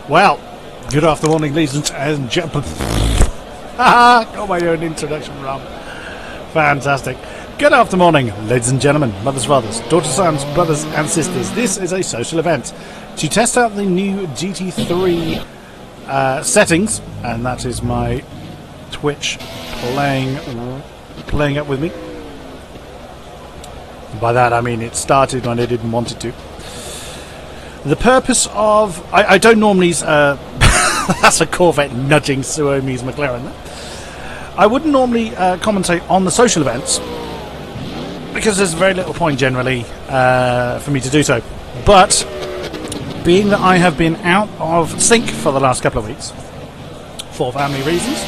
Well, good afternoon, ladies and gentlemen. Got my own introduction wrong. Fantastic. Good afternoon, ladies and gentlemen, mothers, fathers, daughters, sons, brothers and sisters. This is a social event to test out the new GT3 settings, and that is my Twitch playing up with me. By that I mean it started when I didn't want it to. The purpose of... I don't normally... that's a Corvette nudging Suomi's McLaren. I wouldn't normally commentate on the social events because there's very little point generally for me to do so. But being that I have been out of sync for the last couple of weeks for family reasons,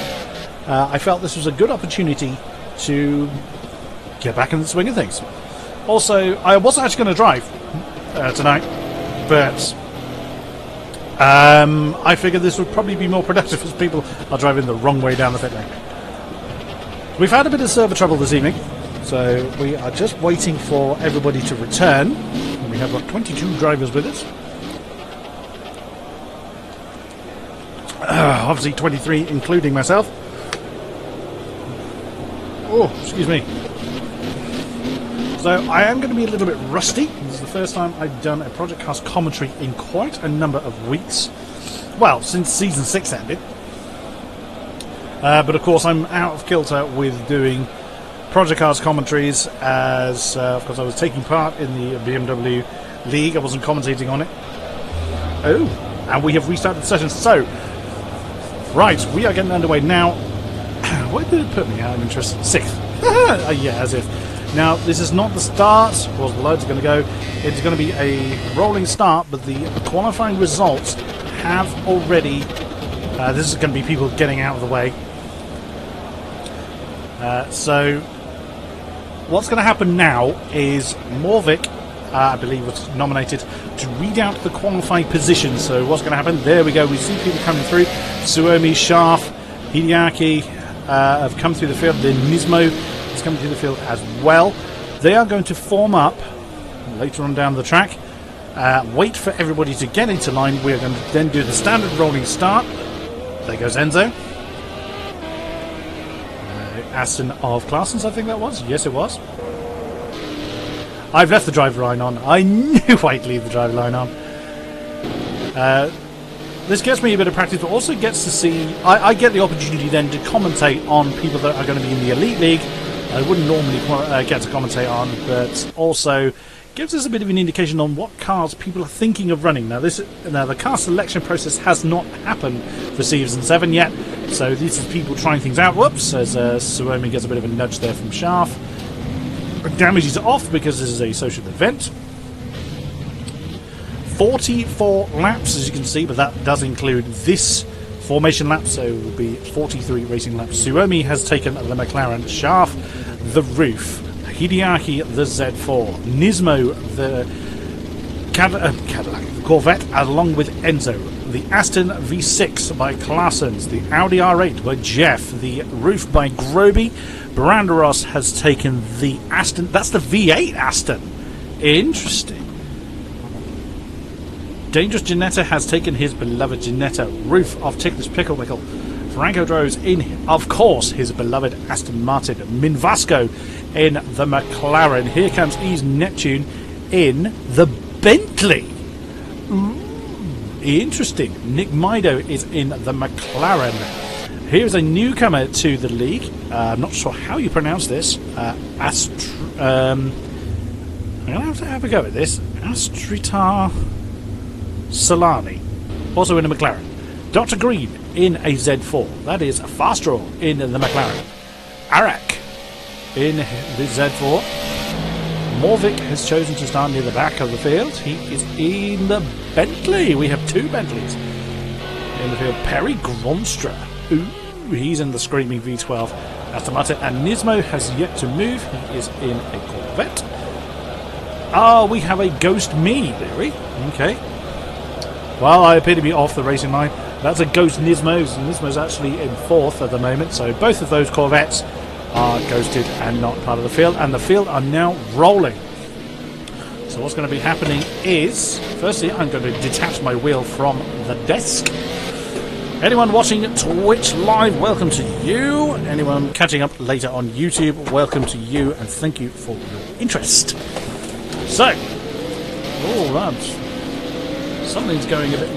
I felt this was a good opportunity to get back in the swing of things. Also, I wasn't actually going to drive tonight, but I figured this would probably be more productive as people are driving the wrong way down the pit lane. We've had a bit of server trouble this evening, so we are just waiting for everybody to return. And we have got 22 drivers with us. Obviously 23 including myself. Oh, excuse me. So I am going to be a little bit rusty. This is the first time I've done a Project Cars commentary in quite a number of weeks. Well, since Season 6 ended. But of course I'm out of kilter with doing Project Cars commentaries as, of course, I was taking part in the BMW League. I wasn't commentating on it. Oh, and we have restarted the session. So, right, we are getting underway now. Where did it put me out of interest? 6th. Yeah, as if. Now, this is not the start, of course the loads are going to go. It's going to be a rolling start, but the qualifying results have already... this is going to be people getting out of the way. So, what's going to happen now is Morvik, I believe, was nominated to read out the qualifying positions. So, what's going to happen? There we go, we see people coming through. Suomi, Sharf, Hideaki have come through the field, then Nismo is coming through the field as well. They are going to form up later on down the track, wait for everybody to get into line. We're going to then do the standard rolling start. There goes Enzo. Aston of Claessens, I think that was. Yes, it was. I've left the driver line on. I knew I'd leave the driver line on. This gets me a bit of practice, but also gets to see... I get the opportunity then to commentate on people that are going to be in the Elite League. I wouldn't normally get to commentate on, but also gives us a bit of an indication on what cars people are thinking of running. Now, the car selection process has not happened for Season 7 yet, so this is people trying things out. Whoops, as Suomi gets a bit of a nudge there from Sharf. Damage is off because this is a social event. 44 laps, as you can see, but that does include this formation lap, so it will be 43 racing laps. Suomi has taken the McLaren, Sharf the Roof, Hideaki the Z4, Nismo the Cadillac, the Corvette, along with Enzo, the Aston V6 by Claessens, the Audi R8 by Jeff, the Roof by Groby. Branderos has taken the Aston, that's the V8 Aston. Interesting. Dangerous Ginetta has taken his beloved Ginetta. Roof of Ticklish Pickle Wickle. Franco Droz in, of course, his beloved Aston Martin. Minvasco in the McLaren. Here comes Ease Neptune in the Bentley. Interesting. Nick Mido is in the McLaren. Here's a newcomer to the league. I'm not sure how you pronounce this. I'm going to have a go at this. Astritar Solani, also in a McLaren. Dr. Green in a Z4. That is Fastraw in the McLaren. Arak in the Z4. Morvik has chosen to stand near the back of the field. He is in the Bentley. We have two Bentleys in the field. Perry Gronstra. Ooh, he's in the Screaming V12 Aston Martin. And Nismo has yet to move. He is in a Corvette. We have a Ghost Me, Barry. Okay. Well, I appear to be off the racing line. That's a Ghost Nismo. Nismo's actually in 4th at the moment. So both of those Corvettes are ghosted and not part of the field. And the field are now rolling. So what's going to be happening is, firstly, I'm going to detach my wheel from the desk. Anyone watching Twitch live, welcome to you. Anyone catching up later on YouTube, welcome to you, and thank you for your interest. So, oh, that something's going a bit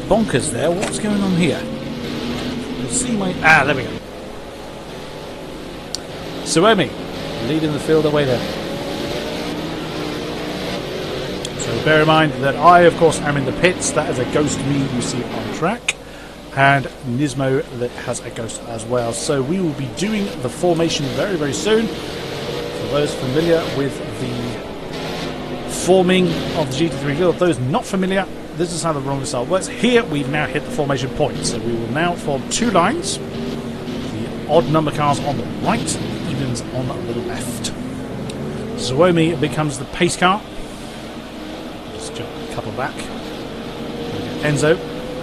bonkers there. What's going on here? You'll see my... there we go. Suomi leading the field away there. So bear in mind that I, of course, am in the pits. That is a ghost me you see on track. And Nismo that has a ghost as well. So we will be doing the formation very, very soon. For those familiar with the forming of the GT3 field, those not familiar, this is how the rolling style works. Here we've now hit the formation point. So we will now form two lines. The odd number cars on the right, the evens on the left. Suomi becomes the pace car. Just jump a couple back. Enzo.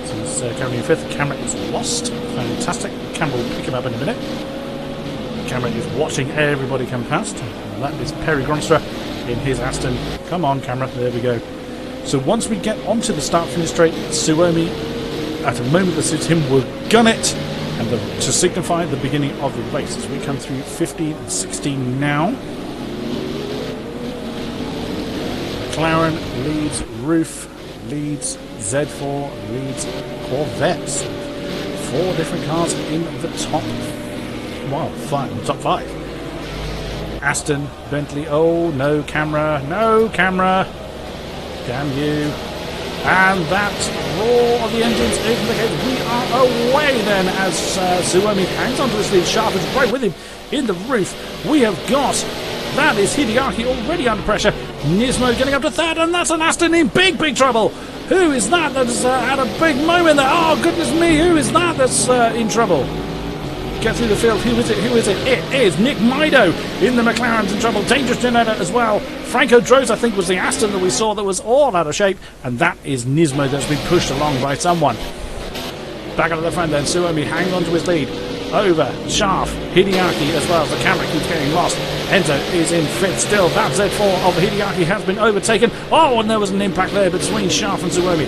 He's currently in fifth. The camera is lost. Fantastic. The camera will pick him up in a minute. The camera is watching everybody come past. And that is Perry Gronstra in his Aston. Come on, camera. There we go. So once we get onto the start-finish straight, Suomi, at a moment that suits him, will gun it and to signify the beginning of the race. As we come through 15 and 16 now. McLaren leads Roof. Leads Z4, leads Corvettes. 4 different cars in the top, well, top 5. Aston, Bentley, oh, no camera, damn you. And that roar of the engines indicates we are away then as Suomi hangs onto his lead. Sharp is right with him in the Roof. We have got, that is Hideaki already under pressure. Nismo getting up to third, and that's an Aston in big, big trouble. Who is that that's had a big moment there? Oh, goodness me, who is that that's in trouble? Get through the field. Who is it? It is Nick Mido in the McLaren's in trouble. Dangerous Generator as well. Franco Droz, I think, was the Aston that we saw that was all out of shape, and that is Nismo that's been pushed along by someone. Back out of the front then, Suomi hanging on to his lead. Over, Sharf, Hideaki as well. The camera keeps getting lost. Enzo is in fifth still. That Z4 of Hideaki has been overtaken. Oh, and there was an impact there between Sharf and Suomi.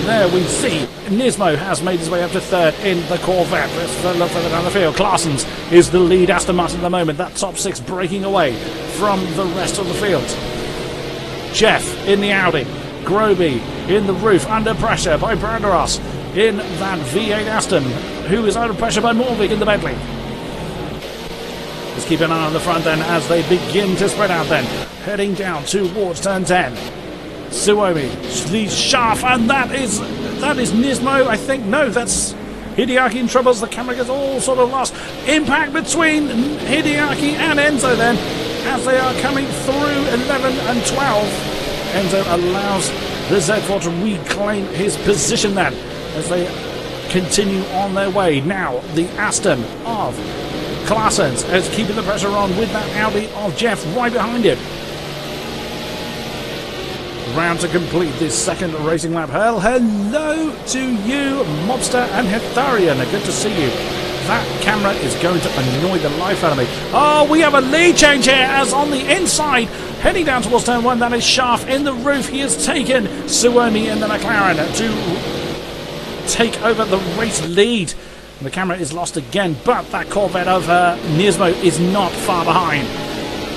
There we see Nismo has made his way up to third in the Corvette. Let's look further down the field. Claessens is the lead Aston Martin at the moment. That top 6 breaking away from the rest of the field. Jeff in the Audi. Groby in the Roof under pressure by Branderas in that V8 Aston, who is under pressure by Morvik in the Bentley. Let's keep an eye on the front then as they begin to spread out then, heading down towards turn 10. Suomi leads Sharf, and that is Nismo, I think. No, that's Hideaki in troubles. The camera gets all sort of lost. Impact between Hideaki and Enzo then as they are coming through 11 and 12. Enzo allows the Z4 to reclaim his position then as they continue on their way. Now the Aston of Claessens is keeping the pressure on with that Audi of Jeff right behind him. Round to complete this second racing lap. Hello to you, Mobster and Hetharian. Good to see you. That camera is going to annoy the life out of me. Oh, we have a lead change here as on the inside, heading down towards turn 1. That is Sharf in the Roof. He has taken Suomi in the McLaren to take over the race lead. And the camera is lost again, but that Corvette of Nismo is not far behind.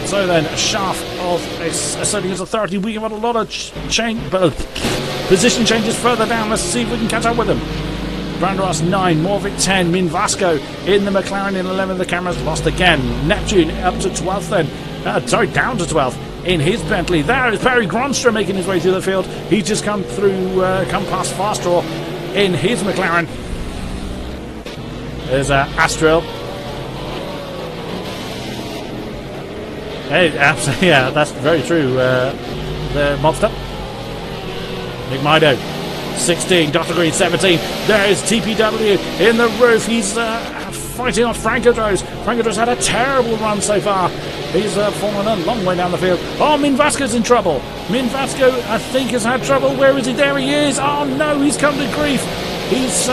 So then, Sharf of asserting his authority. We have a lot of position changes further down. Let's see if we can catch up with them. Branderas 9, Morvik 10, Min Vasco in the McLaren in 11. The camera's lost again. Neptune up to 12th then. Down to 12th in his Bentley. There is Perry Gronstra making his way through the field. He's just come past Fastraw in his McLaren. There's Astrel. Hey, absolutely, yeah, that's very true. The Mobster. Nick Mido, 16. Dr. Green, 17. There is TPW in the Roof. He's fighting off Franco Droz. Franco Droz had a terrible run so far. He's fallen a long way down the field. Oh, Min Vasco's in trouble. Min Vasco, I think, has had trouble. Where is he? There he is. Oh, no, he's come to grief. He's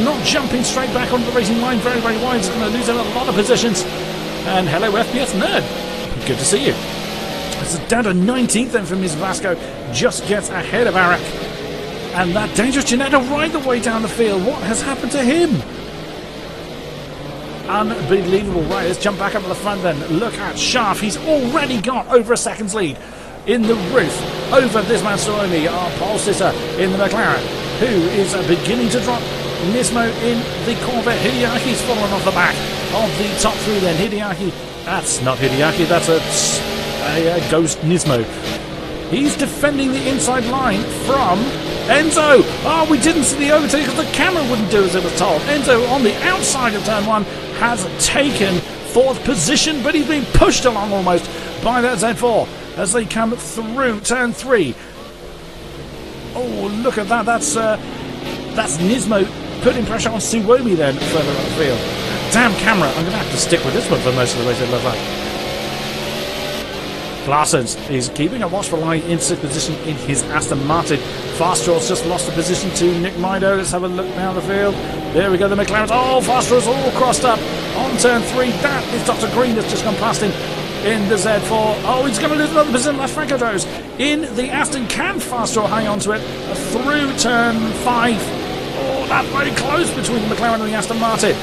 not jumping straight back onto the racing line very, very wide. He's going to lose a lot of positions. And hello, FPS Nerd. Good to see you. So down to 19th then from Ms. Vasco. Just gets ahead of Arak. And that Dangerous Janetta right the way down the field. What has happened to him? Unbelievable. Right, let's jump back up to the front then. Look at Schaaf. He's already got over a second's lead in the roof over this man Suomi, our pole sitter in the McLaren, who is beginning to drop Nismo in the Corvette. Hideaki's fallen off the back of the top three then. Hideaki, that's not Hideaki, that's a ghost Nismo. He's defending the inside line from Enzo. Oh, we didn't see the overtake because the camera wouldn't do as it was told. Enzo on the outside of turn one has taken fourth position, but he's been pushed along almost by that Z4 as they come through turn three. Oh, look at that. That's Nismo putting pressure on Suomi then further up the field. Damn camera. I'm going to have to stick with this one for most of the way, it looks like. Claessens is keeping a watchful eye in sixth position in his Aston Martin. Fastraw's just lost the position to Nick Mido. Let's have a look down the field. There we go, the McLaren. Oh, Fastraw's all crossed up on turn three. That is Dr. Green that's just gone past him in the Z4. Oh, he's going to lose another position. That's Franco Joes in the Aston. Can Fastraw hang on to it through turn five? Oh, that's very close between the McLaren and the Aston Martin.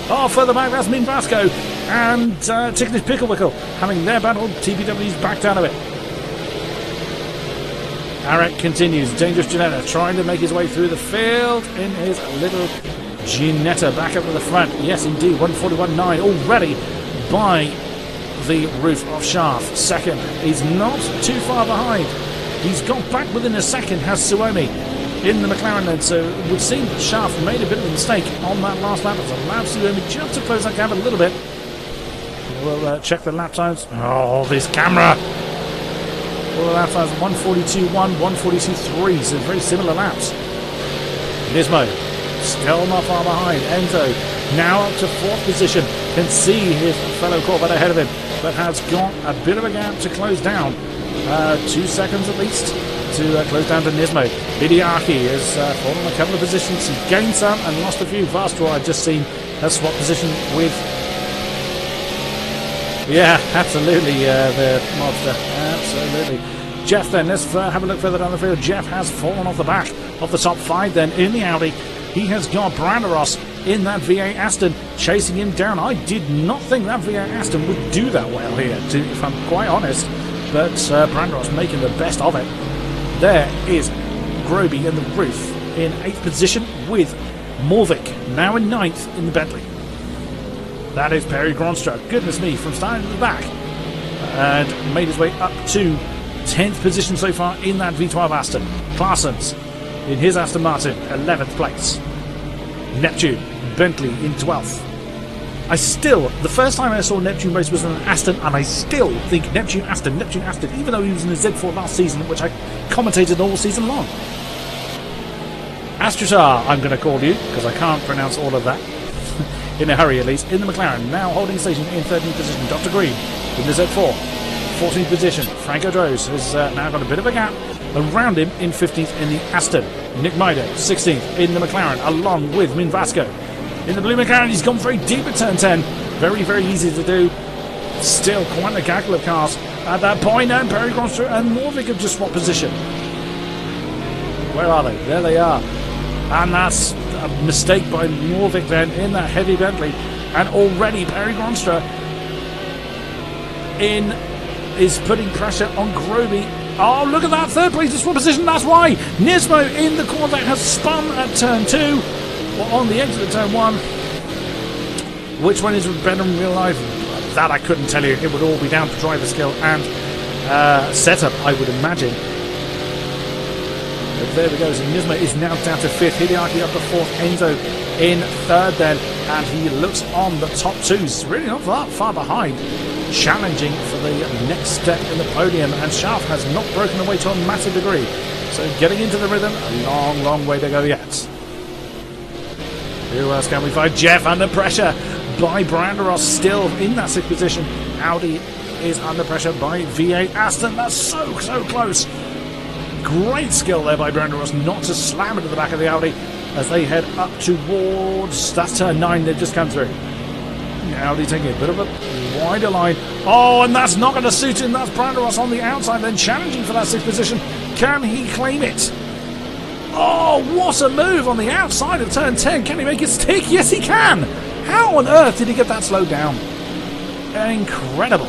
Oh, further back, that's Min Vasco and Ticklish Picklewickle having their battle. TPW's back out of it. Arak continues. Dangerous Ginetta trying to make his way through the field in his little Ginetta back up to the front. Yes, indeed, 141.9 already by the roof of Schaaf. Second, he's not too far behind. He's got back within a second, has Suomi in the McLaren then, so it would seem that Schaaf made a bit of a mistake on that last lap. It's allowed Suomi just to close that gap a little bit. We'll check the lap times. Oh, this camera! Well, the lap times 142.1, 142.3, so very similar laps. Nismo still not far behind. Enzo now up to fourth position. Can see his fellow Corvette ahead of him, but has got a bit of a gap to close down. 2 seconds at least to close down to Nismo. Hideaki has fallen a couple of positions. He gained some and lost a few. Vastra, I've just seen, has swapped position with... Yeah, absolutely, the monster. Absolutely. Jeff then, let's have a look further down the field. Jeff has fallen off the back of the top five then in the Audi. He has got Branderos in that V8 Aston chasing him down. I did not think that V8 Aston would do that well here, if I'm quite honest. But Branderos making the best of it. There is Groby in the roof in 8th position with Morvik now in 9th in the Bentley. That is Perry Gronstra, goodness me, from starting at the back and made his way up to 10th position so far in that V12 Aston. Claessens in his Aston Martin, 11th place. Neptune, Bentley in 12th. The first time I saw Neptune race was in an Aston, and I still think Neptune Aston, even though he was in the Z4 last season, which I commentated all season long. Astratar, I'm going to call you, because I can't pronounce all of that. In a hurry, at least. In the McLaren, now holding station in 13th position. Dr. Green in the Z4, 14th position. Franco Droz has now got a bit of a gap around him in 15th in the Aston. Nick Mido, 16th in the McLaren, along with Min Vasco. In the blue McLaren, he's gone very deep at turn 10. Very, very easy to do. Still quite a gaggle of cars at that point. And Perry Gronstra and Morvik have just swapped position. Where are they? There they are. And that's a mistake by Morvik then in that heavy Bentley. And already Perry Gronstra is putting pressure on Groby. Oh, look at that. Third place to swap position. That's why Nismo in the Corvette has spun at turn 2. Or on the exit of turn 1. Which one is better in real life? That I couldn't tell you. It would all be down to driver skill and setup, I would imagine. But there we go. So Nismo is now down to 5th. Hideaki up to 4th. Enzo in 3rd then. And he looks on the top 2. He's really not that far behind. Challenging for the next step in the podium. And Schaaf has not broken away to a massive degree. So getting into the rhythm, a long, long way to go yet. Who else can we find? Jeff under pressure by Branderos, still in that 6th position. Audi is under pressure by V8 Aston. That's so close. Great skill there by Branderos not to slam into the back of the Audi as they head up towards, that's turn 9, they've just come through. Audi taking a bit of a wider line. Oh, and that's not going to suit him. That's Branderos on the outside, then challenging for that 6th position. Can he claim it? Oh, what a move on the outside of turn 10. Can he make it stick? Yes, he can. How on earth did he get that slowed down? Incredible.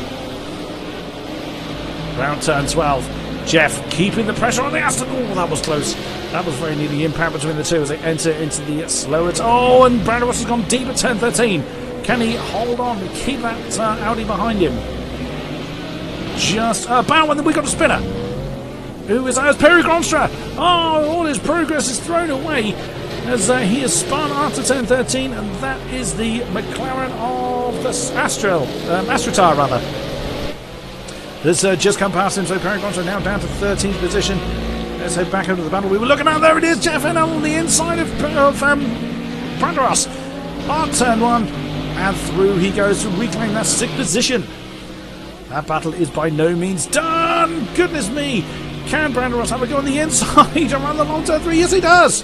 Round turn 12. Jeff keeping the pressure on the Aston. Oh, that was close. That was very nearly the impact between the two as they enter into the slower. Oh, and Branderos has gone deep at turn 13. Can he hold on to keep that Audi behind him? Just bow, and then we got a spinner. Who is that? It's Perry Gronstra. Oh, all his progress is thrown away as he is spun after turn 13, and that is the McLaren of the Astrotar rather. This just come past him, so Perry Gronstra now down to 13th position. Let's head back over to the battle we were looking at. There it is, Jeff Enel on the inside of Branderos on turn 1, and through he goes to reclaim that 6th position. That battle is by no means done. Goodness me. Can Branderos have a go on the inside around the long turn 3? Yes, he does.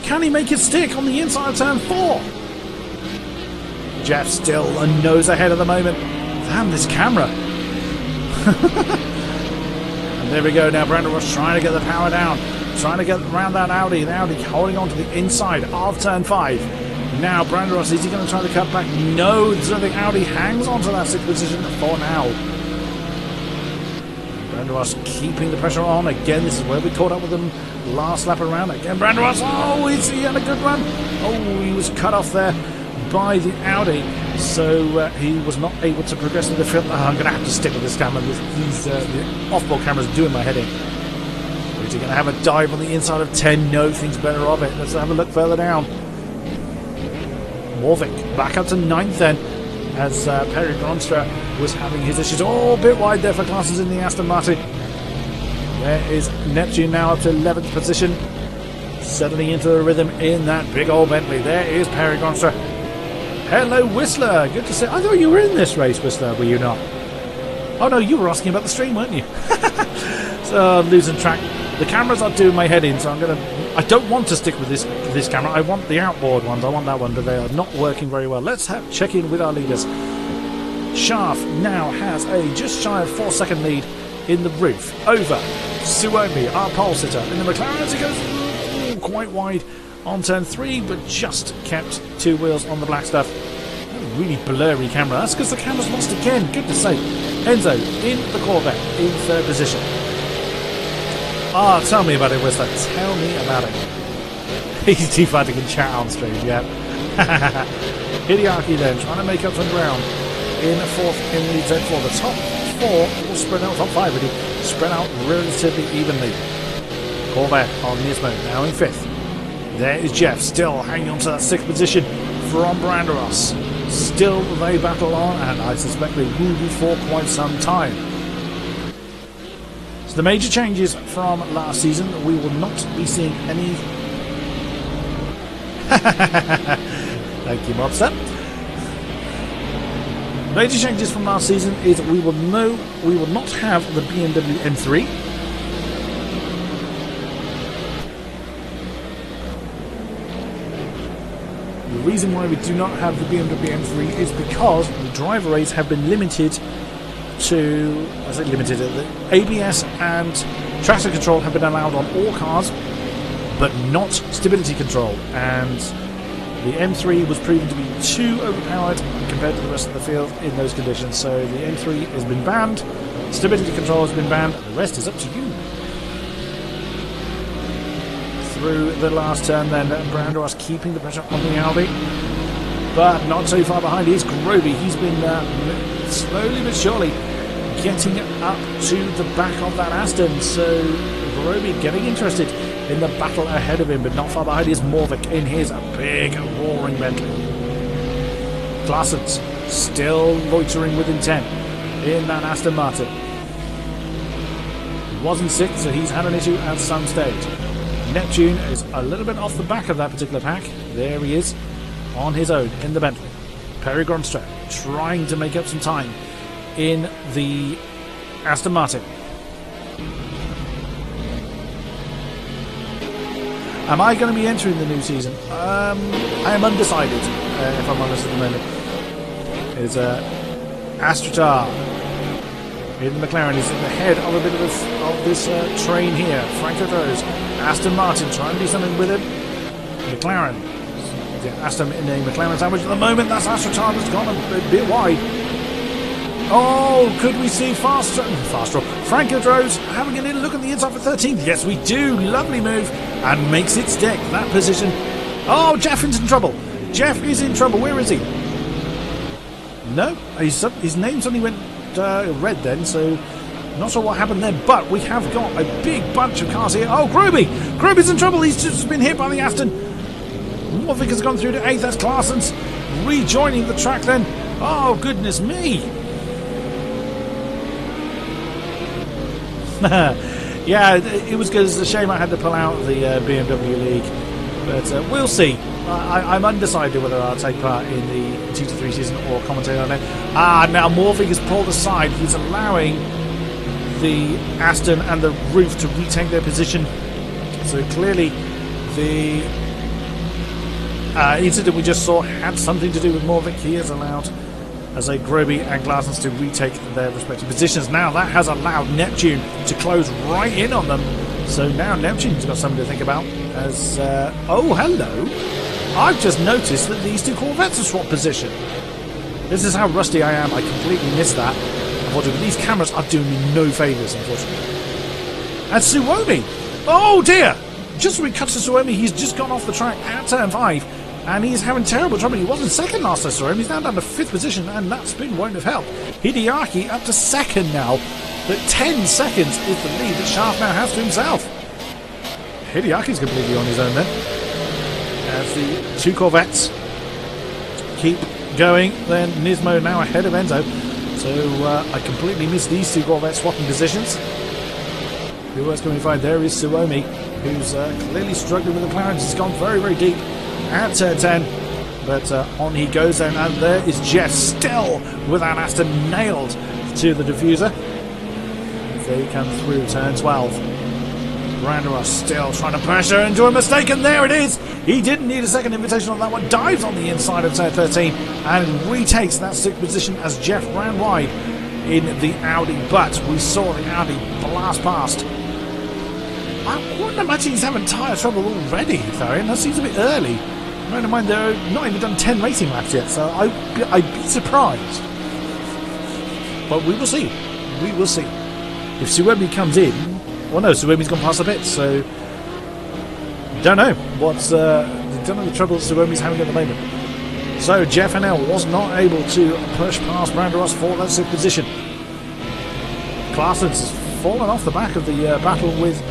Can he make it stick on the inside of turn 4? Jeff still a nose ahead at the moment. Damn, this camera. And there we go now. Branderos trying to get the power down. Trying to get around that Audi. The Audi holding on to the inside of turn 5. Now Branderos, is he going to try to cut back? No, so the Audi hangs on to that 6th position for now. Branderos keeping the pressure on. Again, this is where we caught up with them last lap around. Again, Branderos. Oh, he had a good run. Oh, he was cut off there by the Audi. So he was not able to progress in the field. Oh, I'm going to have to stick with this camera. These the off-board cameras are doing my head in. Is he going to have a dive on the inside of 10? No, thinks better of it. Let's have a look further down. Morvik back up to 9th then, as Perry Gronstra was having his issues. Oh, a bit wide there for classes in the Aston Martin. There is Neptune now up to 11th position, settling into the rhythm in that big old Bentley. There is Perry Gronstra. Hello, Whistler. Good to see. I thought you were in this race, Whistler. Were you not? Oh no, you were asking about the stream, weren't you? So I'm losing track. The cameras are doing my head in, so I don't want to stick with this camera. I want the outboard ones. I want that one, but they are not working very well. Let's check in with our leaders. Schaaf now has a just shy of 4-second lead in the roof over Suomi, our pole sitter. In the McLaren as he goes quite wide on turn 3, but just kept 2 wheels on the black stuff. Really blurry camera. That's because the camera's lost again. Goodness sake. Enzo in the Corvette in 3rd position. Ah, tell me about it, Whistler. Tell me about it. He's defighting in chat on stream, yeah. Hideaki then, trying to make up some ground in 4th in the Z4. The top 4 will spread out, top 5 really, spread out relatively evenly. Corvette on Nismo, now in 5th. There is Jeff, still hanging on to that 6th position from Branderos. Still they battle on, and I suspect they will be for quite some time. So the major changes from last season, we will not be seeing any... Thank you, Mobster. The major changes from last season is we will not have the BMW M3. The reason why we do not have the BMW M3 is because the driver rates have been limited to, the ABS and traction control have been allowed on all cars, but not stability control, and the M3 was proven to be too overpowered compared to the rest of the field in those conditions. So the M3 has been banned, stability control has been banned, and the rest is up to you. Through the last turn then, Branderos keeping the pressure on the Audi, but not too far behind is Groby. He's been slowly but surely getting up to the back of that Aston, so Groby getting interested in the battle ahead of him, but not far behind is Morvik in his big roaring Bentley. Claessens still loitering with intent in that Aston Martin. He wasn't 6th, so he's had an issue at some stage. Neptune is a little bit off the back of that particular pack. There he is on his own in the Bentley. Perry Gronstra trying to make up some time in the Aston Martin. Am I going to be entering the new season? I am undecided, if I'm honest at the moment. is Astratar in the McLaren. He's in the head of a bit of this train here. Franco Rose, Aston Martin trying to do something with him. McLaren. Aston in a McLaren sandwich at the moment. That's Astratar that's gone a bit wide. Oh, could we see Faster? Franco Rose having a little look at the inside for 13th. Yes, we do. Lovely move and makes it stick that position. Oh, Jeff is in trouble. Jeff is in trouble. Where is he? No, his name suddenly went red then, so not sure what happened there, but we have got a big bunch of cars here. Oh, Groby's in trouble. He's just been hit by the Aston. Morvik has gone through to 8th. That's Claessen's rejoining the track then. Oh, goodness me. Yeah, it was good. It's a shame I had to pull out the BMW League, but we'll see. I'm undecided whether I'll take part in the GT3 season or commentate on it. Now Morvik is pulled aside. He's allowing the Aston and the roof to retake their position. So clearly the incident we just saw had something to do with Morvik. He has allowed, as a Groby and Glassens, to retake their respective positions. Now that has allowed Neptune to close right in on them. So now Neptune's got something to think about. As oh, hello. I've just noticed that these two Corvettes have swapped position. This is how rusty I am. I completely missed that. Unfortunately, these cameras are doing me no favours, unfortunately. And Suomi! Oh dear! Just when we cut to Suomi, he's just gone off the track at turn 5. And he's having terrible trouble. He wasn't second last I saw him. He's now down to 5th position, and that spin won't have helped. Hideaki up to 2nd now. But 10 seconds is the lead that Shaft now has to himself. Hideaki's completely on his own then. As the two Corvettes keep going, then Nismo now ahead of Enzo. So I completely missed these two Corvettes swapping positions. Who else can we find? There is Suomi, who's clearly struggling with the McLaren. He's gone very, very deep at turn 10. But on he goes then, and there is Jeff still with an Aston nailed to the diffuser. As they come through turn 12. Randeros still trying to pressure and do a mistake, and there it is. He didn't need a second invitation on that one. Dives on the inside of turn 13 and retakes that 6th position as Jeff ran wide in the Audi. But we saw the Audi blast past. I wouldn't imagine he's having tyre trouble already, Tharian. That seems a bit early. Bear in mind, they're not even done 10 racing laps yet, so I'd be surprised. But we will see. We will see. If Suomi comes in, well, no, Suomi's gone past the pits, so don't know don't know the troubles Suomi's having at the moment. So Jeff NL was not able to push past Branderos for that 6th position. Claessen's has fallen off the back of the battle with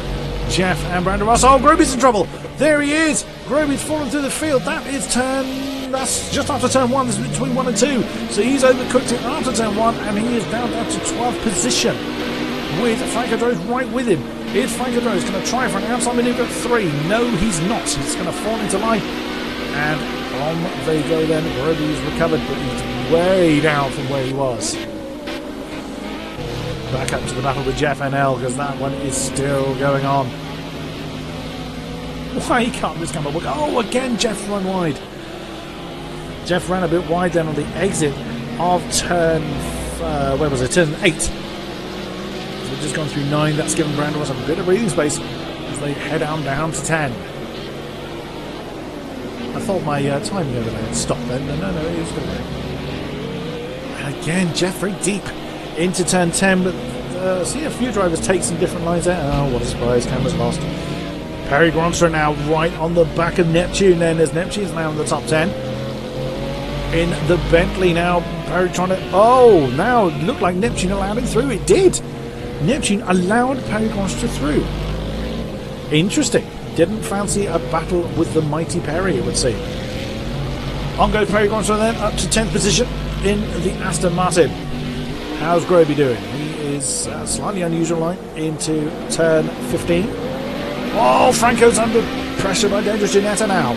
Jeff and Branderos. Oh, Groby's in trouble. There he is. Groby's fallen through the field. That's just after turn 1. This is between 1 and 2. So he's overcooked it after turn 1, and he is down to 12th position, with Franco Droz right with him. Is Franco Droz going to try for an outside manoeuvre at 3? No, he's not. He's going to fall into line. And on they go then. Groby's recovered, but he's way down from where he was. Back up to the battle with Jeff NL, because that one is still going on. Why can't this camera work? Oh, again, Jeff run wide. Jeff ran a bit wide then on the exit of turn... where was it? Turn 8. We've just gone through 9. That's given Branderos a bit of breathing space as they head on down to 10. I thought my timing over there had stopped then. No, it is good. And again, Jeff very deep into turn 10, but see a few drivers take some different lines there. Oh, what a surprise. Camera's lost. Perry Gronstra now right on the back of Neptune then, as Neptune's now in the top 10. In the Bentley now, Perry trying to... Oh, now it looked like Neptune allowed him through. It did. Neptune allowed Perry Gronstra through. Interesting. Didn't fancy a battle with the mighty Perry, it would seem. On goes Perry Gronstra then, up to 10th position in the Aston Martin. How's Groby doing? He is slightly unusual line into turn 15. Oh, Franco's under pressure by Dangerous Ginetta now.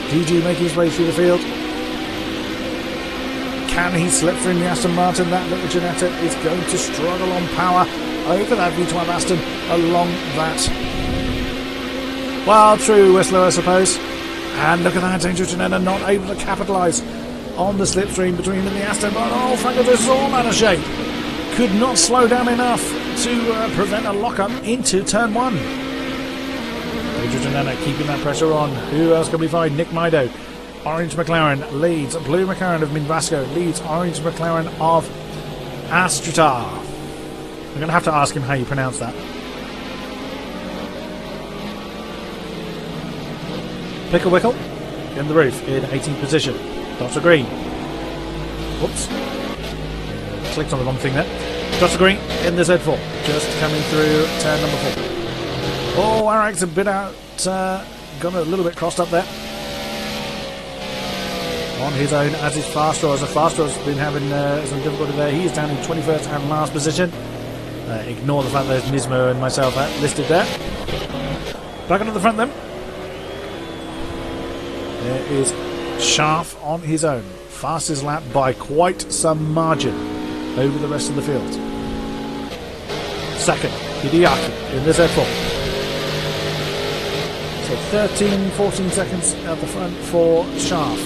DG making his way through the field. Can he slip through in the Aston Martin? That little Ginetta is going to struggle on power over that V12 Aston along that. Well, true Whistler, I suppose. And look at that, Dangerous Ginetta not able to capitalise on the slipstream between him and the Aston, but oh, Franco is all out of shape. Could not slow down enough to prevent a lock-up into turn 1. Adrian keeping that pressure on. Who else can we find? Nick Mido. Orange McLaren leads. Blue McLaren of Minvasco leads Orange McLaren of Astrutar. I'm going to have to ask him how you pronounce that. Pickle Wickle in the roof in 18th position. Dr. Green. Whoops. Clicked on the wrong thing there. Dr. Green in the Z4. Just coming through turn number 4. Oh, Arak's a bit out. Got a little bit crossed up there. On his own as his Fastdraw. As a Fastdraw has been having some difficulty there. He is down in 21st and last position. Ignore the fact there's Nismo and myself listed there. Back onto the front then. There is Schaaf on his own. Fastest lap by quite some margin over the rest of the field. Second, Hideaki in the Z4. So 13-14 seconds at the front for Schaaf.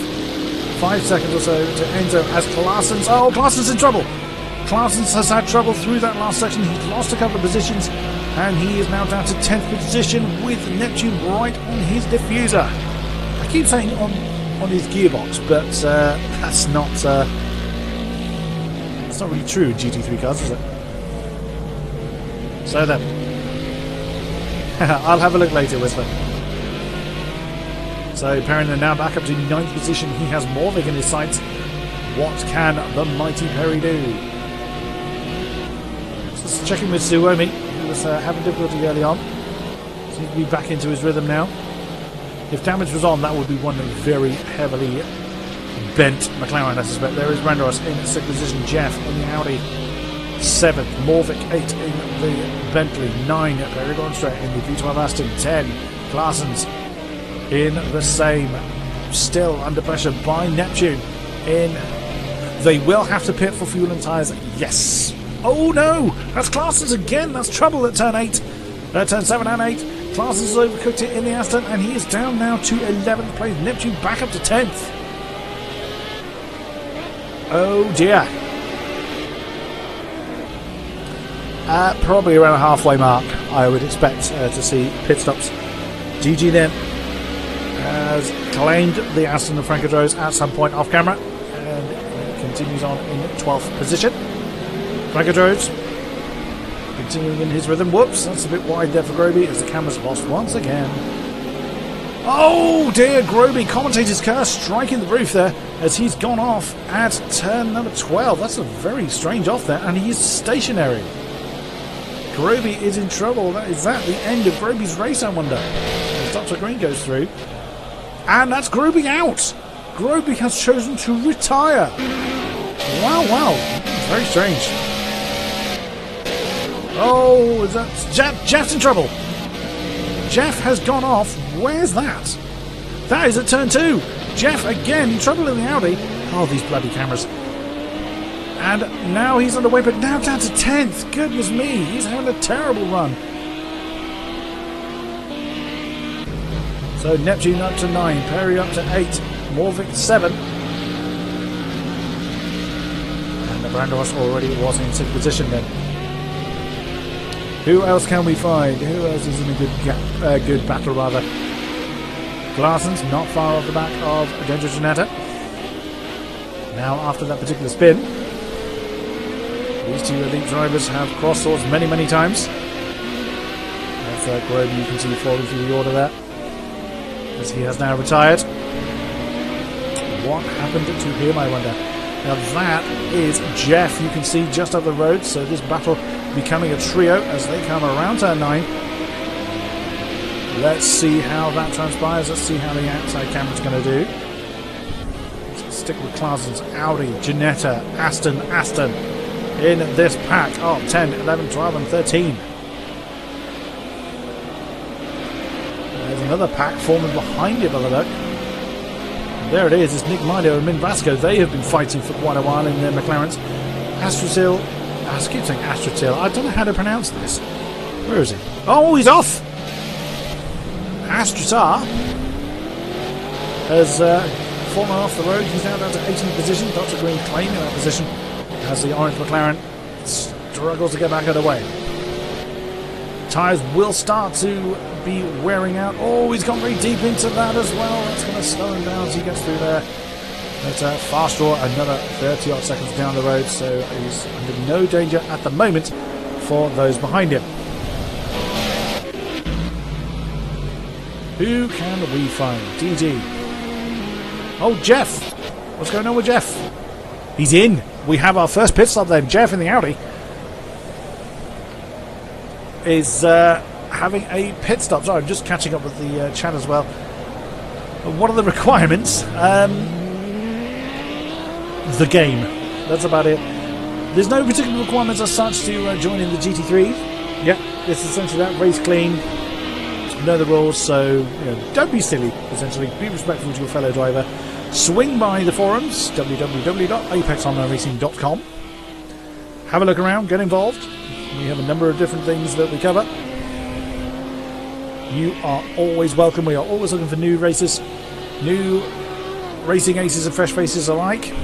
5 seconds or so to Enzo as Claessen's... Oh, Claessen's in trouble! Claessen's has had trouble through that last section. He's lost a couple of positions and he is now down to 10th position with Neptune right on his diffuser. I keep saying on his gearbox, but that's not really true in GT3 cars, is it? So then, I'll have a look later, Whistler. So Perrin now back up to 9th position. He has Morvig in his sights. What can the mighty Perry do? Just checking with Suomi, who was having difficulty early on. Seems to be back into his rhythm now. If damage was on, that would be one very heavily bent McLaren, I suspect. There is Randoros in 6th position. Jeff in the Audi 7th. Morvik 8 in the Bentley. 9 Perry Gornstra in the V12 Aston. 10 Claessen's in the same. Still under pressure by Neptune in... They will have to pit for fuel and tyres. Yes. Oh no! That's Claessen's again. That's trouble at turn 8. Turn 7 and 8. Claessen's has overcooked it in the Aston and he is down now to 11th place. Neptune back up to 10th. Oh dear. Probably around a halfway mark, I would expect to see pit stops. GG then has claimed the Aston of Franco Droz at some point off camera and continues on in 12th position. Franco Droz continuing in his rhythm. Whoops, that's a bit wide there for Groby as the camera's lost once again. Oh dear, Groby, commentator's curse striking the roof there as he's gone off at turn number 12. That's a very strange off there, and he is stationary. Groby is in trouble. Is that the end of Groby's race, I wonder? As Dr. Green goes through. And that's Groby out. Groby has chosen to retire. Wow. Very strange. Oh, is that... Jeff's in trouble. Jeff has gone off. Where's that? That is at turn 2. Jeff again in trouble in the Audi. Oh, these bloody cameras. And now he's underway, but now down to 10th. Goodness me, he's having a terrible run. So Neptune up to 9, Perry up to 8, Morvik 7. And the Brandos already was in 6th position then. Who else can we find? Who else is in a good battle, rather? Claessen's not far off the back of Dendro Janetta. Now, after that particular spin, these two elite drivers have crossed swords many times. That's Groby, you can see falling through the order there, as he has now retired. What happened to him, I wonder? Now that is Jeff, you can see just up the road, so this battle becoming a trio as they come around turn 9. Let's see how that transpires. Let's see how the outside camera's going to do. Let's stick with Claessen's Audi, Janetta, Aston in this pack of 10, 11, 12 and 13. There's another pack forming behind it by the look. There it is, it's Nick Mido and Min Vasco. They have been fighting for quite a while in their McLarens. Astratil, I keep saying Astratil, I don't know how to pronounce this. Where is he? Oh, he's off! Astratar has fallen off the road. He's now down to 18th position. Dr. Green claiming that position as the orange McLaren struggles to get back out of the way. Tyres will start to be wearing out. Oh, he's gone very deep into that as well. That's going to slow him down as he gets through there. But fast draw, another 30 odd seconds down the road, so he's under no danger at the moment for those behind him. Who can we find? DG. Oh, Jeff. What's going on with Jeff? He's in. We have our first pit stop then. Jeff in the Audi is having a pit stop. Sorry, I'm just catching up with the chat as well. What are the requirements? The game. That's about it. There's no particular requirements as such to join in the GT3. Yeah, it's essentially that. Race clean. Know the rules, so don't be silly, essentially. Be respectful to your fellow driver. Swing by the forums, www.apexonlinaracing.com. Have a look around, get involved. We have a number of different things that we cover. You are always welcome. We are always looking for new races, new racing aces and fresh faces alike.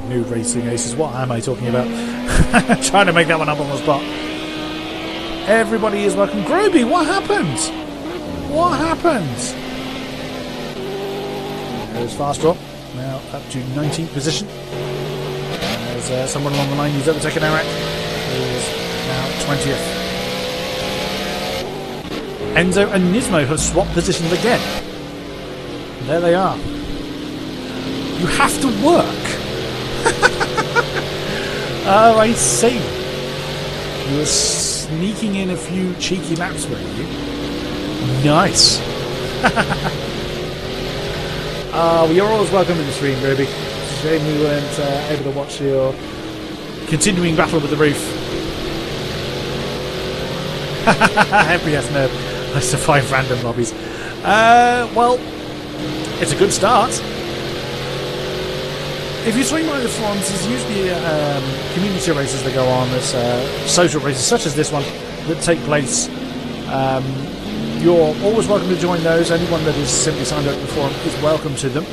New racing aces, what am I talking about? Trying to make that one up on the spot. Everybody is welcome. Groby, what happened? What happened? There's fast drop. Now up to 19th position. There's someone along the line who's overtaken Eric. He is now 20th. Enzo and Nismo have swapped positions again. There they are. You have to work. Oh, I see. You were sneaking in a few cheeky laps, were you? Nice. You're always welcome in the stream, Ruby. It's a shame we weren't able to watch your continuing battle with the roof. FPS nerd. I survived random lobbies. Well, it's a good start. If you swing by the forums, there's usually community races that go on. There's social races such as this one that take place. You're always welcome to join those. Anyone that is simply signed up to the forum is welcome to them.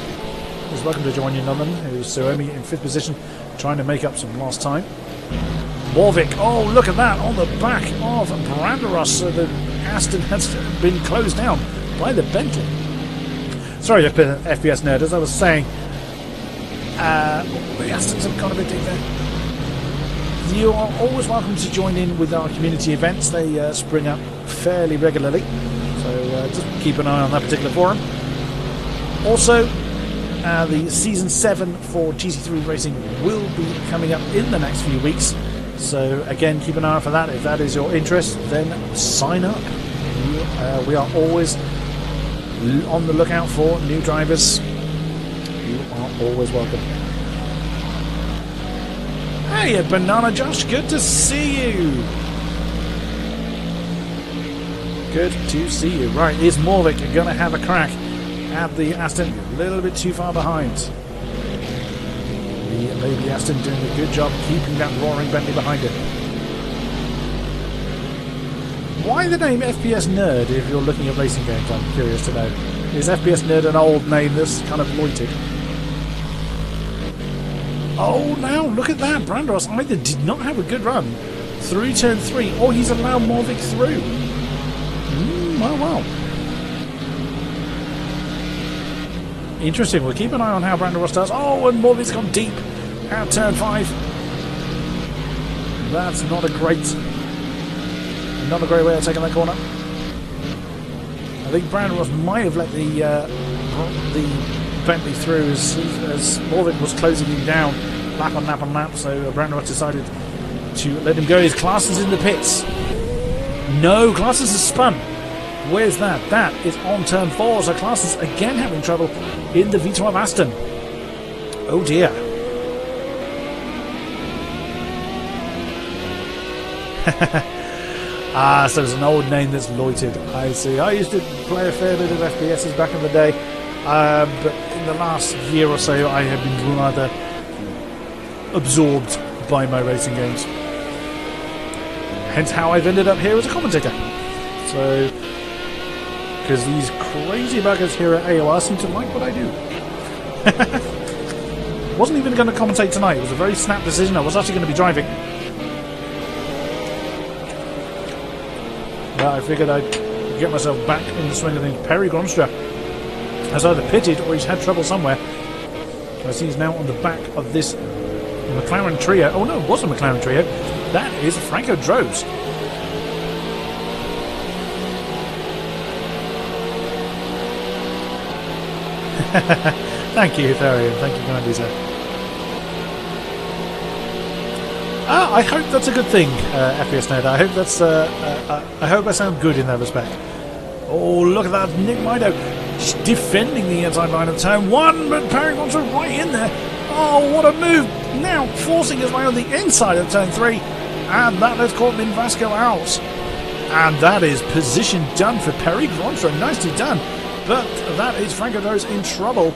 Is welcome to join in on them. Who's Suomi in 5th position, trying to make up some lost time. Warwick, oh look at that, on the back of Branderos. So the Aston has been closed down by the Bentley. Sorry, FPS nerd, as I was saying, the Astons have gone a bit deep there. You are always welcome to join in with our community events. They spring up fairly regularly, so just keep an eye on that particular forum. Also, the Season 7 for GT3 Racing will be coming up in the next few weeks, so again, keep an eye out for that. If that is your interest, then sign up. We are always on the lookout for new drivers. You are always welcome. Hey, Banana Josh, good to see you. Good to see you. Right, is Morvick going to have a crack at the Aston? A little bit too far behind. The Lady Aston doing a good job keeping that roaring Bentley behind him. Why the name FPS Nerd if you're looking at racing games? I'm curious to know. Is FPS Nerd an old name that's kind of loitered? Oh, now look at that. Branderos either did not have a good run through turn 3 or he's allowed Morvick through. Well. Interesting. We'll keep an eye on how Branderos does. Oh, and Morvick's gone deep at turn 5. That's not a great way of taking that corner. I think Branderos might have let the Bentley through as Morvick was closing him down lap on lap, so Branderos decided to let him go. His Clarson's in the pits. No, Clarson's has spun. Where's that? That is on turn 4, so Clarson's again having trouble in the V12 Aston. Oh dear. So it's an old name that's loitered. I see. I used to play a fair bit of FPSs back in the day. But in the last year or so I have been rather absorbed by my racing games. Hence how I've ended up here as a commentator. So, because these crazy buggers here at AOR seem to like what I do. Wasn't even going to commentate tonight. It was a very snap decision. I was actually going to be driving. But I figured I'd get myself back in the swing of things. Perry Gronstra has either pitted or he's had trouble somewhere. I see he's now on the back of this McLaren trio. Oh no, it was a McLaren trio. That is Franco Droz. Thank you, Therian. Thank you kindly, sir. I hope that's a good thing, FPS Nerd. I hope that's. I hope I sound good in that respect. Oh, look at that, Nick Mido just defending the inside line of turn 1, but Perry wants right in there. Oh, what a move! Now forcing his way on the inside of turn 3, and that has caught Min Vasco out. And that is position done for Perry Gronstra. Nicely done. But that is Franco Droz in trouble.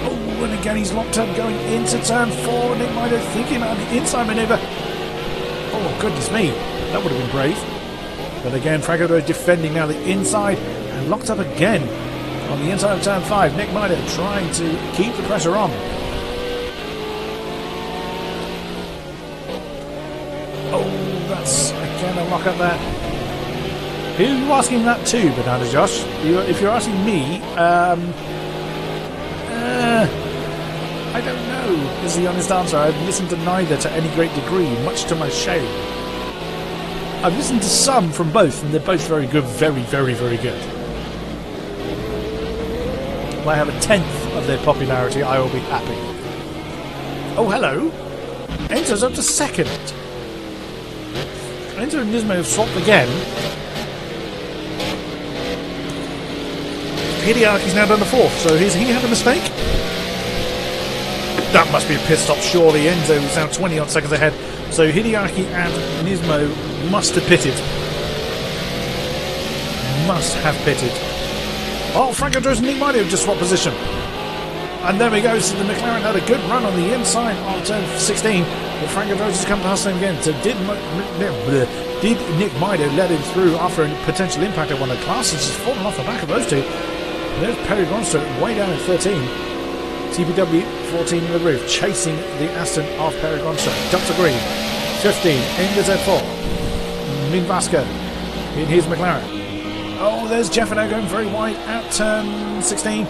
Oh, and again he's locked up going into turn 4. Nick Mido thinking about the inside manoeuvre. Oh, goodness me. That would have been brave. But again, Franco Droz defending now the inside and locked up again on the inside of turn 5. Nick Mido trying to keep the pressure on. Oh, that's again a lock up there. Who are you asking that to, Banana Josh? If you're asking me, I don't know, is the honest answer. I've listened to neither to any great degree, much to my shame. I've listened to some from both, and they're both very good, very, very, very good. If I have a tenth of their popularity, I will be happy. Oh, hello. Enzo's up to second. Enzo and Nismo have swapped again. Hideaki's now done the 4th, so has he had a mistake? That must be a pit stop, surely. Enzo is now 20 odd seconds ahead, so Hideaki and Nismo must have pitted. Must have pitted. Oh, Franco Droz and Nick Mido have just swapped position. And there we go, so the McLaren had a good run on the inside on turn 16, but Franco Droz has come past him again. So did Nick Mido let him through after a potential impact at one of the classes? He's fallen off the back of those two. There's Perry Gronstra way down at 13. TPW 14 in the roof, chasing the Aston of Perry Gronstra. Dr. Green, 15 in the Z4. Min Vasco in his McLaren. Oh, there's Jeffino going very wide at turn 16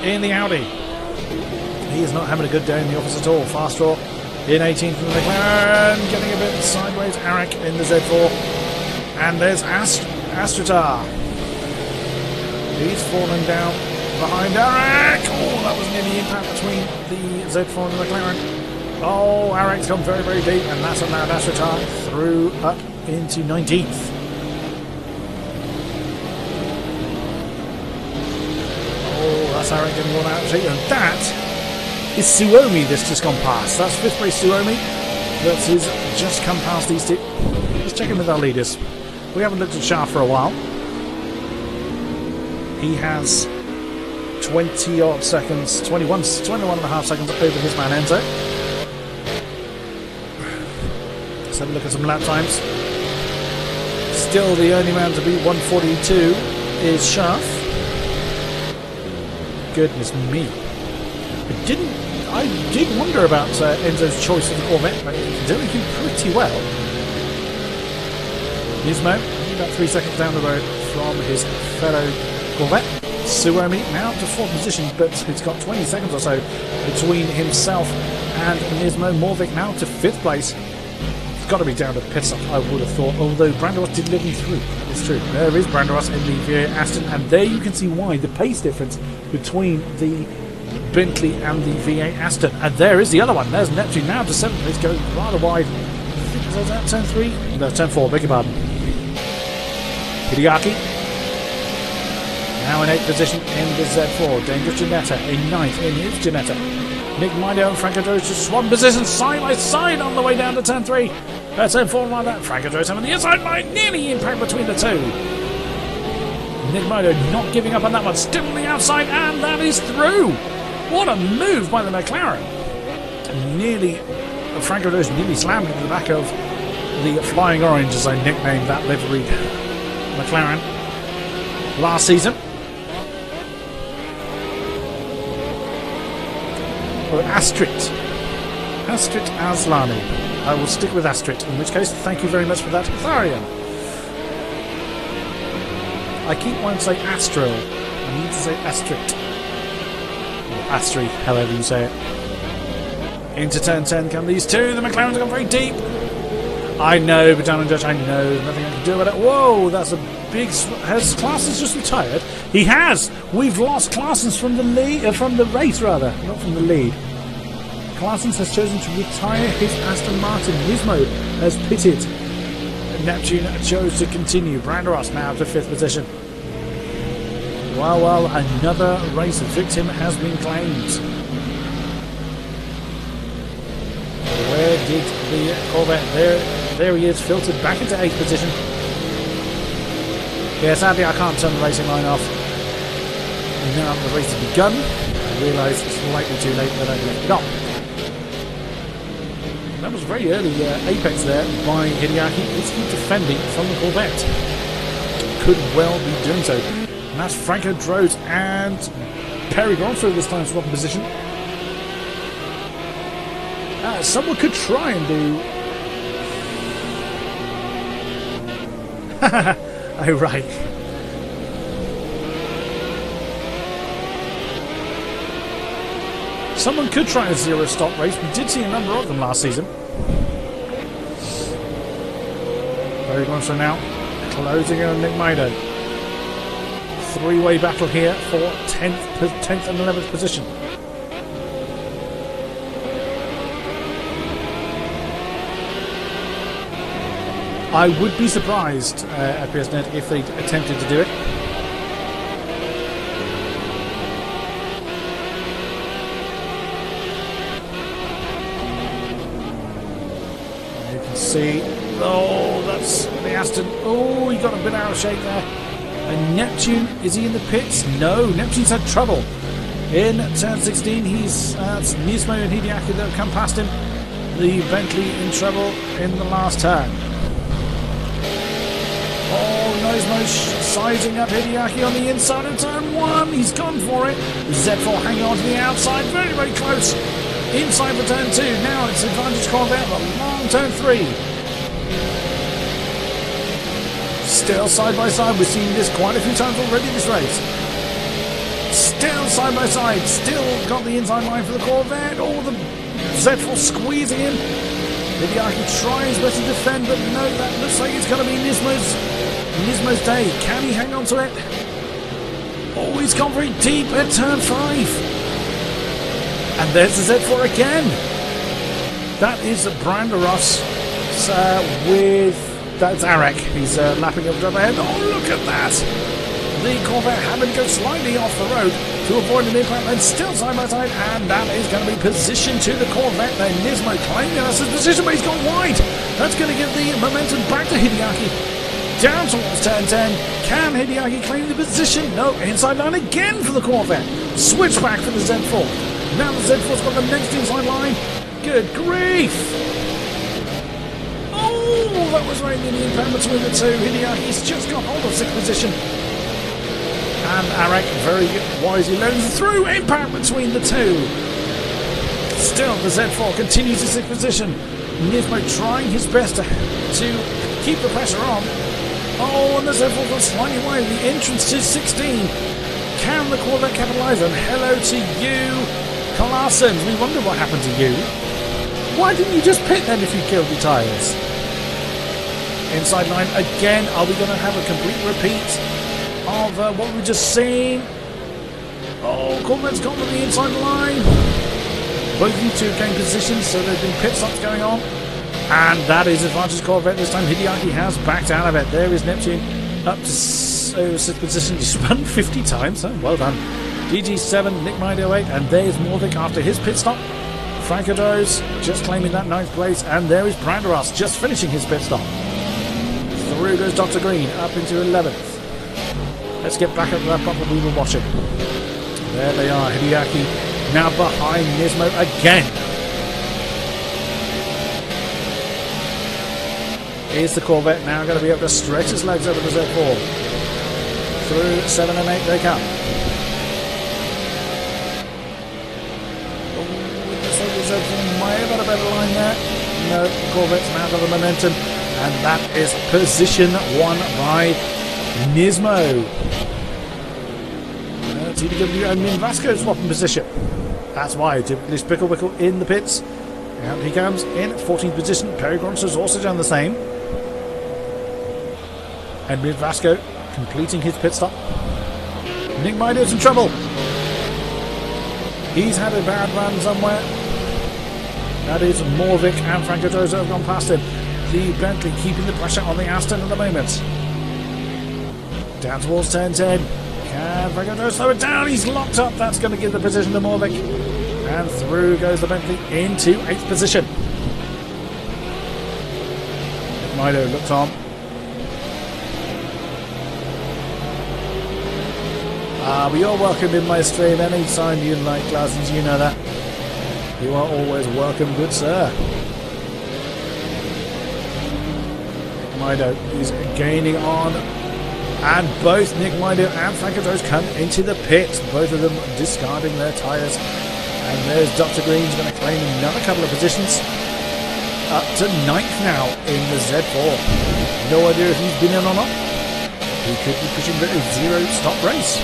in the Audi. He is not having a good day in the office at all. Fast draw in 18th in the McLaren, getting a bit sideways. Arak in the Z4. And there's Astratar. He's fallen down behind Arak. Oh, that was near the impact between the Z4 and the McLaren. Oh, Arak's gone very, very deep, and that's allowed Astratar through up into 19th. Oh, that's Arak getting one out of shape, and that is Suomi that's just gone past. That's 5th place Suomi that has just come past these two. Let's check in with our leaders. We haven't looked at Shah for a while. He has 20 odd seconds, 21 and a half seconds over his man Enzo. Let's have a look at some lap times. Still the only man to beat 142 is Shaf. Goodness me. I did wonder about Enzo's choice of the Corvette, but he's doing pretty well. Nismo, about 3 seconds down the road from his fellow Corvette. Suomi now to 4th position, but he's got 20 seconds or so between himself and Nismo. Morvik now to 5th place. It's got to be down to pit stop, I would have thought, although Brandois did let him through. It's true. There is Brandois in the V8 Aston, and there you can see why the pace difference between the Bentley and the V8 Aston. And there is the other one. There's Neptune now to 7th place, going rather wide. I think was that turn 3? No, turn 4, beg your pardon. Hideaki now in 8th position in the Z4. Dangerous Ginetta in 9th in his Ginetta. Nick Mido and Franco Droz just swap positions side by side on the way down to turn 3. Turn 4 like that. Franco Droz having the inside line, nearly impact between the two. Nick Mido not giving up on that one, still on the outside, and that is through. What a move by the McLaren. Nearly, Franco Droz nearly slammed into the back of the Flying Orange, as I nicknamed that liveried McLaren last season. Or Astrid. Astrid Aslani. I will stick with Astrid, in which case, thank you very much for that, Tharian. I keep wanting to say Astral. I need to say Astrid. Or Astrid, however you say it. Into turn 10 come these two. The McLarens have gone very deep. I know, but down and Judge, I know. There's nothing I can do about it. Whoa, that's a big... Has Claessens just retired? He has! We've lost Claessens from the lead, from the race, rather. Not from the lead. Claessens has chosen to retire his Aston Martin. Nismo has pitted. Neptune chose to continue. Branderos now to 5th position. Well, another race victim has been claimed. Where did the Corvette... There he is, filtered back into 8th position. Yeah, sadly I can't turn the racing line off. And now the race has begun. I realise it's slightly too late that I left it on. That was very early apex there by Hideaki. Is he defending from the Corvette? Could well be doing so. And that's Franco Droz and Perry gone through this time swapping position. Someone could try and do... Oh, right. Someone could try a zero-stop race. We did see a number of them last season. Very close now. Closing in on Nick Mido. Three-way battle here for 10th and 11th position. I would be surprised at PSNet if they attempted to do it. You can see, oh, that's the Aston. Oh, he got a bit out of shape there. And Neptune, is he in the pits? No, Neptune's had trouble. In turn 16, he's Nismo and Hideaki that have come past him. The Bentley in trouble in the last turn. Oh, Nismo sizing up Hideaki on the inside of turn 1. He's gone for it. Z4 hanging on to the outside. Very, very close. Inside for turn 2. Now it's advantage Corvette. A long turn 3. Still side by side. We've seen this quite a few times already this race. Still side by side. Still got the inside line for the Corvette. Oh, the Z4 squeezing him. Hideaki tries best to defend, but no, that looks like it's going to be Nismo's day. Can he hang on to it? Oh, he's gone very deep at turn 5. And there's the Z4 again. That is Branderos with... That's Arek. He's lapping up the ahead. Oh, look at that. The Corvette having to go slightly off the road to avoid an impact, and still side by side, and that is going to be position to the Corvette. Then Nismo claiming that's his position, but he's gone wide. That's going to give the momentum back to Hideaki. Down towards turn 10. Can Hideaki claim the position? No, inside line again for the Corvette. Switch back for the Z4. Now the Z4's got the next inside line. Good grief. Oh, that was right in the impact between the two. Hideaki's just got hold of 6th position. And Arek very wisely loads through. Impact between the two. Still, the Z4 continues to 6th position. Nismo trying his best to keep the pressure on. Oh, and the Z4 got slightly wide. The entrance to 16. Can the Corvette capitalise? And hello to you, Claessens. We wonder what happened to you. Why didn't you just pit then if you killed your tyres? Inside line again. Are we going to have a complete repeat of what we just seen? Oh, Corvette's gone to the inside line. Both you two gain positions, so there's been pit stops going on. And that is advantage Corvette this time. Hideaki has backed out of it. There is Neptune up to 6th position. He spun 50 times, so well done. GG7, Nick Mido 8, and there's Morvik after his pit stop. Franco Droz just claiming that 9th place, and there is Branderos just finishing his pit stop. Through goes Dr. Green, up into 11th. Let's get back up to that bumper we were watching. There they are, Hideaki now behind Nismo again. Is the Corvette now going to be able to stretch his legs over the Z4? Through 7 and 8 they come. there? No, Corvette's out of the momentum. And that is position won by Nismo. TBW and Min Vasco swapping position. That's why typically Spickle Wickle in the pits. Out he comes in 14th position. Perry Gronso's also done the same. And Min Vasco completing his pit stop. Nick Mido's in trouble. He's had a bad run somewhere. That is Morvik and Franco Dozo have gone past him. The Bentley keeping the pressure on the Aston at the moment. Down towards turn 10. Can Franco Dozo slow it down? He's locked up. That's going to give the position to Morvik. And through goes the Bentley into 8th position. Mido looks on. But you're welcome in my stream anytime you like, classes, you know that. You are always welcome, good sir. Mido is gaining on, and both Nick Mido and Franco Dozo come into the pits, both of them discarding their tyres. And there's Dr. Green's going to claim another couple of positions, up to 9th now in the Z4. No idea if he's been in or not. He could be pushing for a 0-stop race.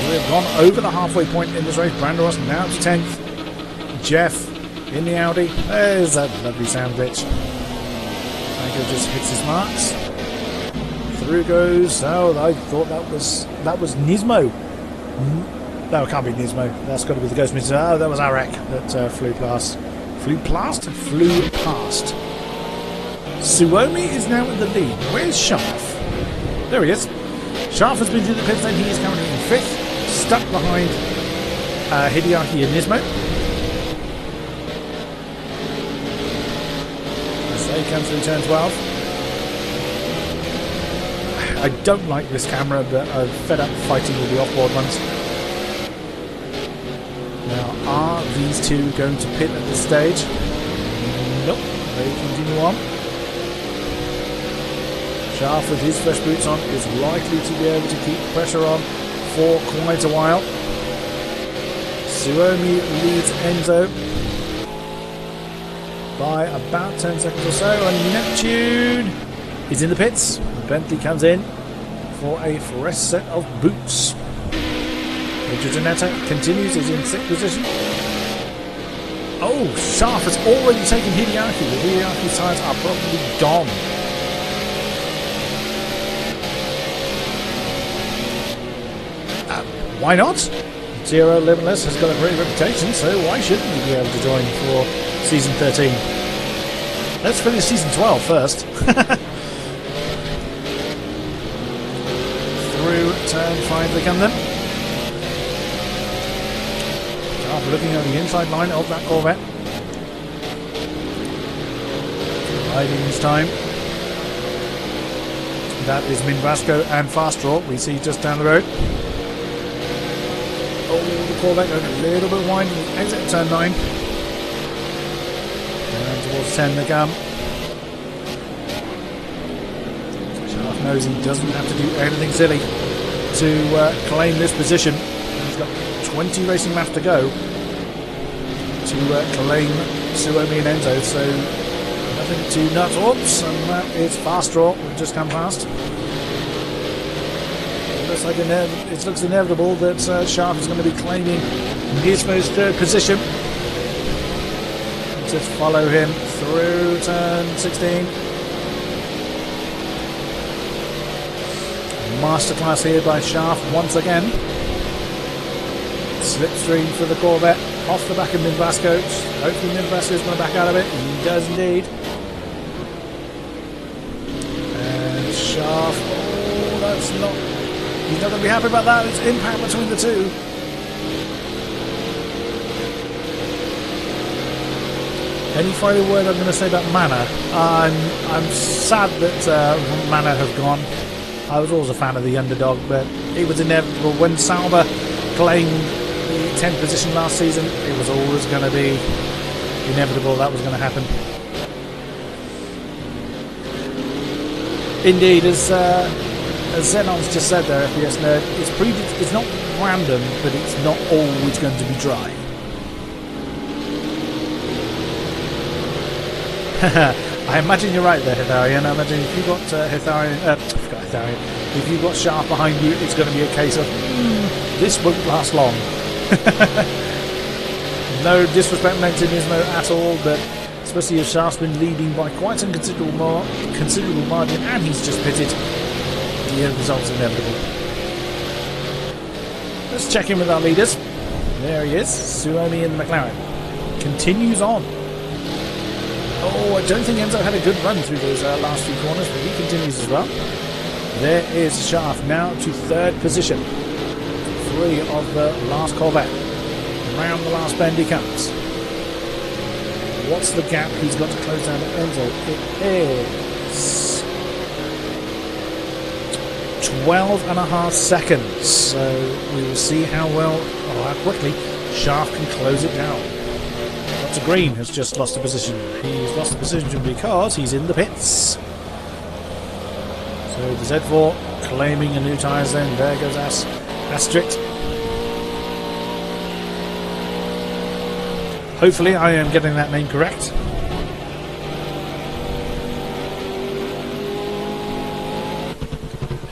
We've gone over the halfway point in this race. Brandon Ross now to 10th. Jeff in the Audi. There's that lovely sound bitch. Franco just hits his marks. Through goes. Oh, I thought that was Nismo. No, it can't be Nismo. That's got to be the Ghost Minister. Oh, that was Arek that flew past. Flew past? Flew past. Suomi is now in the lead. Where's Sharf? There he is. Sharf has been through the pit lane. He is currently in 5th. Stuck behind Hideaki and Nismo. As they come through turn 12. I don't like this camera, but I'm fed up fighting with the off-board ones. Now, are these two going to pit at this stage? Nope. They continue on. Sharf with his fresh boots on is likely to be able to keep pressure on for quite a while. Suomi leads Enzo by about 10 seconds or so, and Neptune is in the pits. The Bentley comes in for a fresh set of boots. Richard Janetta continues, is in 6th position. Oh, Sharf has already taken Hideaki. The Hideaki tyres are probably gone. Why not? Zero Limitless has got a great reputation, so why shouldn't you be able to join for Season 13? Let's finish Season 12 first. Through turn 5 they come then. After looking at the inside line of that Corvette. Riding this time. That is Min Vasco and Fast Draw we see just down the road. Oh, the Corvette going a little bit wide. Exit turn 9. Down towards 10 they come. Sharf knows he doesn't have to do anything silly to claim this position. He's got 20 racing laps to go to claim Suomi and Enzo, so nothing too nuts. Oops, and that is Fast Draw. We've just come past. It looks inevitable that Sharf is going to be claiming Gizmo's 3rd position. Just follow him through turn 16. Masterclass here by Sharf once again. Slipstream for the Corvette off the back of Min Vasco. Hopefully Min Vasco is going to back out of it. He does indeed. And Sharf. Oh, that's not. He's not going to be happy about that. It's impact between the two. Any final word I'm going to say about Mana? I'm sad that Mana have gone. I was always a fan of the underdog, but it was inevitable. When Sauber claimed the 10th position last season, it was always going to be inevitable that was going to happen. Indeed, as Xenon's just said there, FPS Nerd, it's not random, but it's not always going to be dry. I imagine you're right there, Hitharian. I imagine if you've got if you've got Shaft behind you, it's going to be a case of this won't last long. No disrespect meant to Nismo at all, but especially if Shaft's been leading by quite some considerable margin, and he's just pitted, the end result's inevitable. Let's check in with our leaders. There he is, Suomi in the McLaren. Continues on. Oh, I don't think Enzo had a good run through those last few corners, but he continues as well. There is Shaft now to third position. 3 of the last Corvette. Round the last bend he comes. What's the gap he's got to close down at Enzo? It is 12.5 seconds. So we will see how well, or how quickly, Shaft can close it down. Dr. Green has just lost a position. He's lost a position because he's in the pits. So the Z4 claiming a new tyres then. There goes Astrict. Hopefully I am getting that name correct.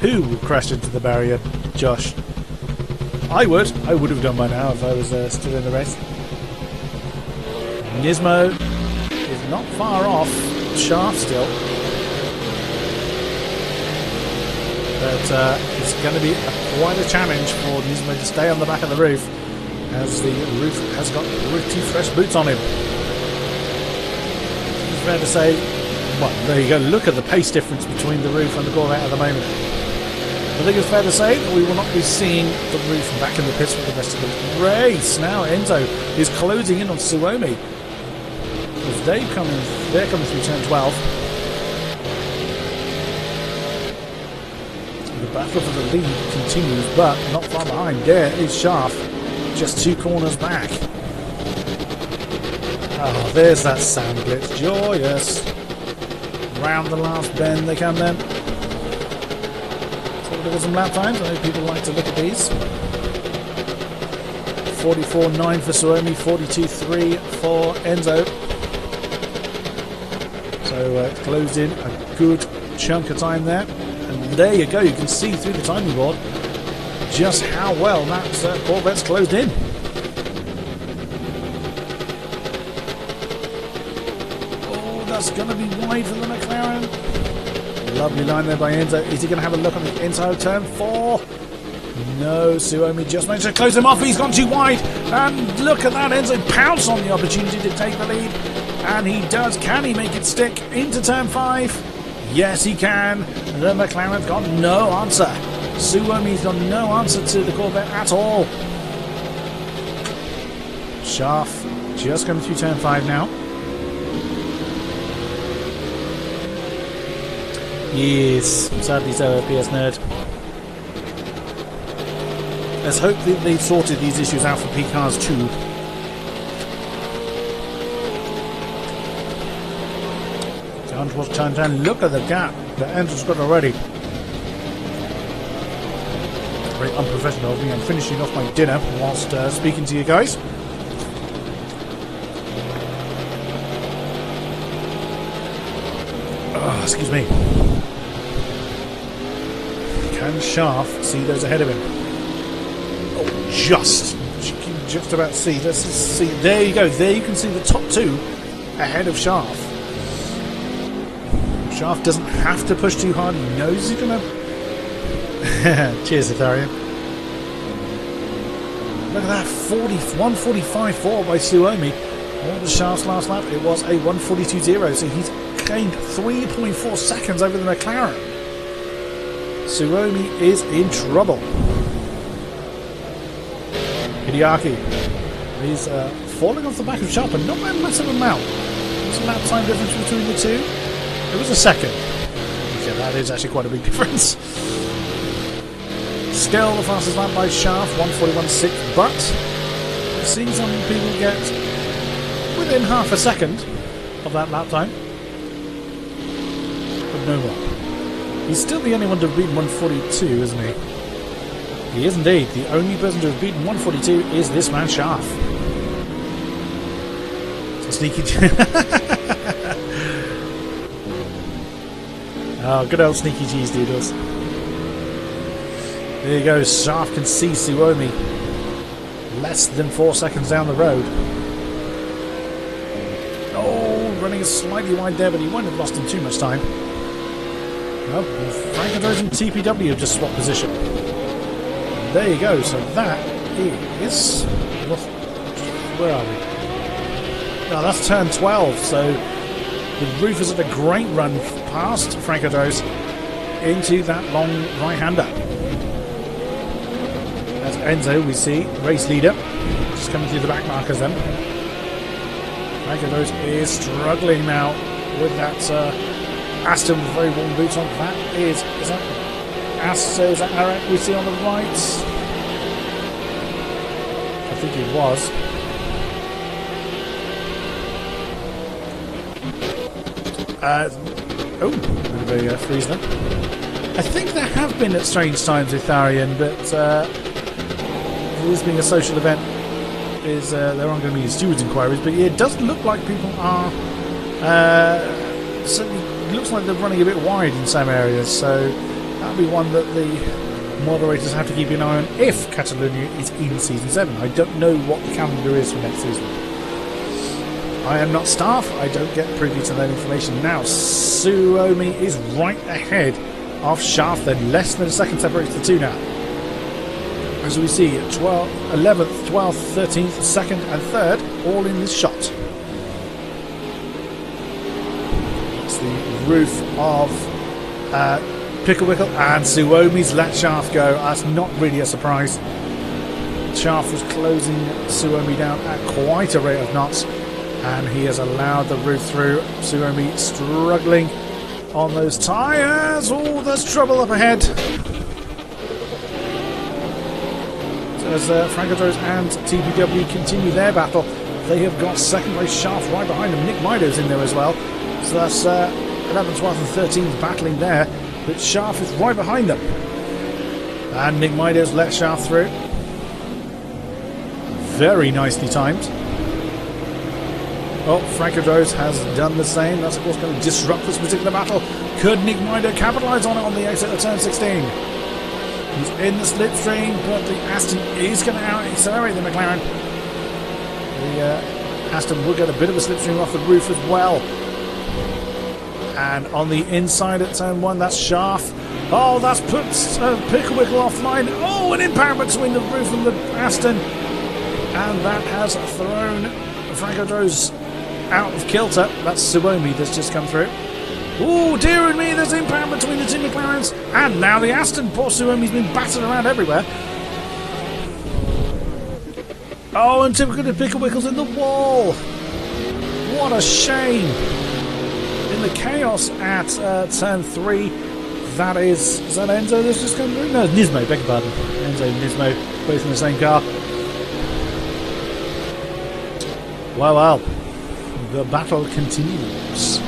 Who crashed into the barrier? Josh. I would have done by now if I was still in the race. Nismo is not far off Shaft still. But it's going to be quite a challenge for Nismo to stay on the back of the roof, as the roof has got pretty fresh boots on him. It's fair to say, well, there you go, look at the pace difference between the roof and the Corvette at the moment. I think it's fair to say that we will not be seeing the roof back in the pits for the rest of the race. Now Enzo is closing in on Suomi. As they're coming through turn 12. The battle for the lead continues, but not far behind. There is Shaft, just 2 corners back. Oh, there's that sound glitch. Joyous. Round the last bend they come then. So we'll look at some lap times. I know people like to look at these. 44.9 for Suomi, 42.3 for Enzo. So it's closed in a good chunk of time there. And there you go, you can see through the timing board just how well that Corvette's closed in. Oh, that's going to be wide for the McLaren. Lovely line there by Enzo. Is he going to have a look on the inside of turn 4? No, Suomi just managed to close him off. He's gone too wide. And look at that, Enzo pounced on the opportunity to take the lead. And he does. Can he make it stick into turn 5? Yes, he can. The McLaren's got no answer. Suomi's got no answer to the Corvette at all. Shaft just coming through turn 5 now. Yes, sadly so, PS Nerd. Let's hope that they've sorted these issues out for P-Cars too. Towards turn 10. Look at the gap that Enzo's got already. Very unprofessional of me. I'm finishing off my dinner whilst speaking to you guys. Oh, excuse me. Can Shaft see those ahead of him? Oh, just. She can just about see. Let's just see. There you go. There you can see the top 2 ahead of Shaft. Shaft doesn't have to push too hard. He knows he's going to... Cheers, Itharian. Look at that. 145.4 by Suomi. What was Shaft's last lap? It was a 142.0. So he's gained 3.4 seconds over the McLaren. Suomi is in trouble. Hideaki. He's falling off the back of Shaft, but not by a massive amount. What's the lap time difference between the two? It was a second. Okay, that is actually quite a big difference. Still the fastest lap by Shaft, 141.6, but we've seen some people get within half a second of that lap time. But no more. He's still the only one to have beaten 142, isn't he? He is indeed. The only person to have beaten 142 is this man, Shaft. So sneaky. Oh, good old sneaky cheese doodles. There you go. Shaft can see Suomi less than 4 seconds down the road. Oh, running slightly wide there, but he won't have lost him too much time. Oh, Frankadose and TPW have just swapped position. There you go. So that is... Where are we? Oh, that's turn 12. So the roof is at a great run past Frankadose into that long right-hander. As Enzo, we see, race leader, just coming through the back markers then. Frankadose is struggling now with that Aston with very warm boots on. That is that Aston, is that Arak we see on the right? I think it was. Oh, bit of a freeze there. I think there have been at strange times with Tharian, but this being a social event, is there aren't going to be stewards inquiries, but it does look like people are certainly looks like they're running a bit wide in some areas, so that'll be one that the moderators have to keep an eye on if Cataluyna is in Season 7. I don't know what the calendar is for next season. I am not staff, I don't get privy to that information now. Suomi is right ahead of Shaft, then less than a second separates the two now. As we see, 11th, 12th, 13th, 2nd and 3rd all in this shot. It's the roof of Picklewickle, and Suomi's let Shaft go. That's not really a surprise. Shaft was closing Suomi down at quite a rate of knots, and he has allowed the roof through. Suomi struggling on those tyres. Oh, there's trouble up ahead. As Frankadose and TPW continue their battle, they have got second place Shaft right behind them. Nick Mido's in there as well. So that's 11th, 12th and 13th battling there, but Shaft is right behind them. And Nick Mido's let Shaft through. Very nicely timed. Oh, Frankadose has done the same. That's of course going to disrupt this particular battle. Could Nick Mido capitalise on it on the exit of turn 16? He's in the slipstream, but the Aston is going to out-accelerate the McLaren. The Aston will get a bit of a slipstream off the roof as well. And on the inside at turn 1, that's Shaft. Oh, that's put Picklewickle offline. Oh, an impact between the roof and the Aston. And that has thrown Frankadose out of kilter. That's Suomi that's just come through. Oh, dear me, there's impact between the two McLarens. And now the Aston. Poor Suomi's been battered around everywhere. Oh, and typical Picklewickle's in the wall. What a shame. In the chaos at turn 3, that is that Enzo that's just come through? No, Nismo, beg your pardon. Enzo and Nismo, both in the same car. Well, the battle continues.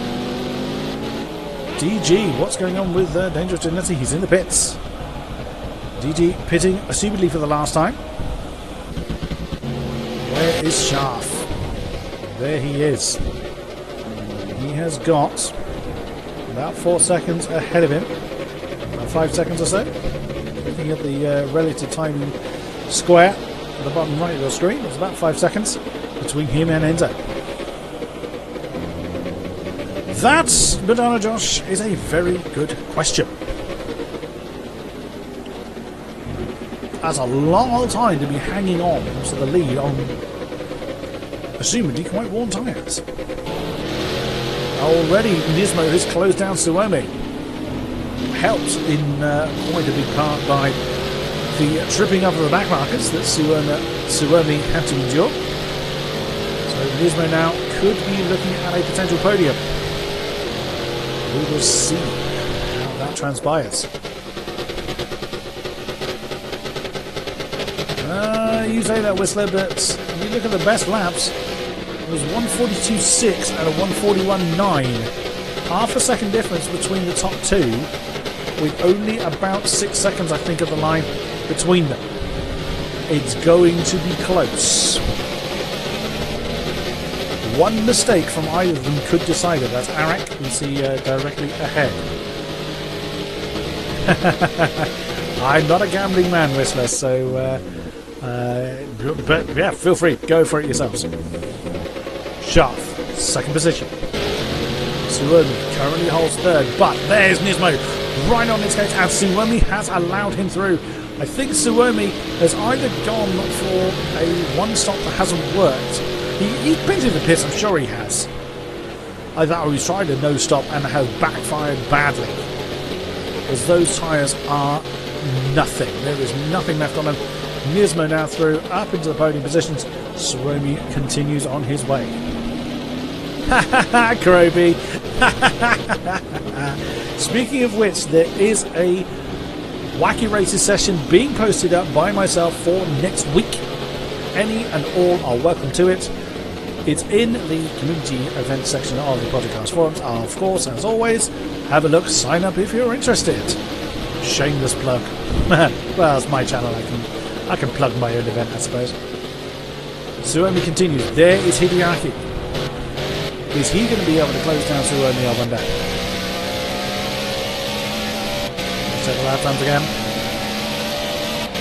DG, what's going on with Dangerous Genetti? He's in the pits. DG pitting, assumedly for the last time. Where is Shaft? There he is. He has got about 4 seconds ahead of him. About 5 seconds or so. Looking at the relative timing square at the bottom right of your screen, it's about 5 seconds between him and Enzo. That, Banana Josh, is a very good question. That's a long time to be hanging on to the lead on assumedly quite worn tyres. Already Nismo has closed down Suomi. Helped in quite a big part by the tripping up of the back markers that Suomi had to endure. So Nismo now could be looking at a potential podium. We will see how that transpires. You say that, Whistler, but if you look at the best laps, it was 142.6 and a 141.9. Half a second difference between the top two, with only about 6 seconds, I think, of the line between them. It's going to be close. One mistake from either of them could decide it. That's Arak, we see directly ahead. I'm not a gambling man, Whistler, so but yeah, feel free, go for it yourselves. Shaft, second position. Suomi currently holds third, but there's Nismo right on his case, and Suomi has allowed him through. I think Suomi has either gone for a one-stop that hasn't worked. He's been to the pits, I'm sure he has. Either he's tried a no-stop and has backfired badly, because those tyres are nothing. There is nothing left on them. Nismo now through, up into the podium positions. Suomi continues on his way. Ha ha ha, Kroby. Speaking of which, there is a Wacky Races session being posted up by myself for next week. Any and all are welcome to it. It's in the community event section of the podcast forums. Of course, as always, have a look, sign up if you're interested. Shameless plug. Well, it's my channel, I can plug my own event, I suppose. Suomi continues. There is Hideaki. Is he going to be able to close down Suomi, I wonder? Check the lap times again.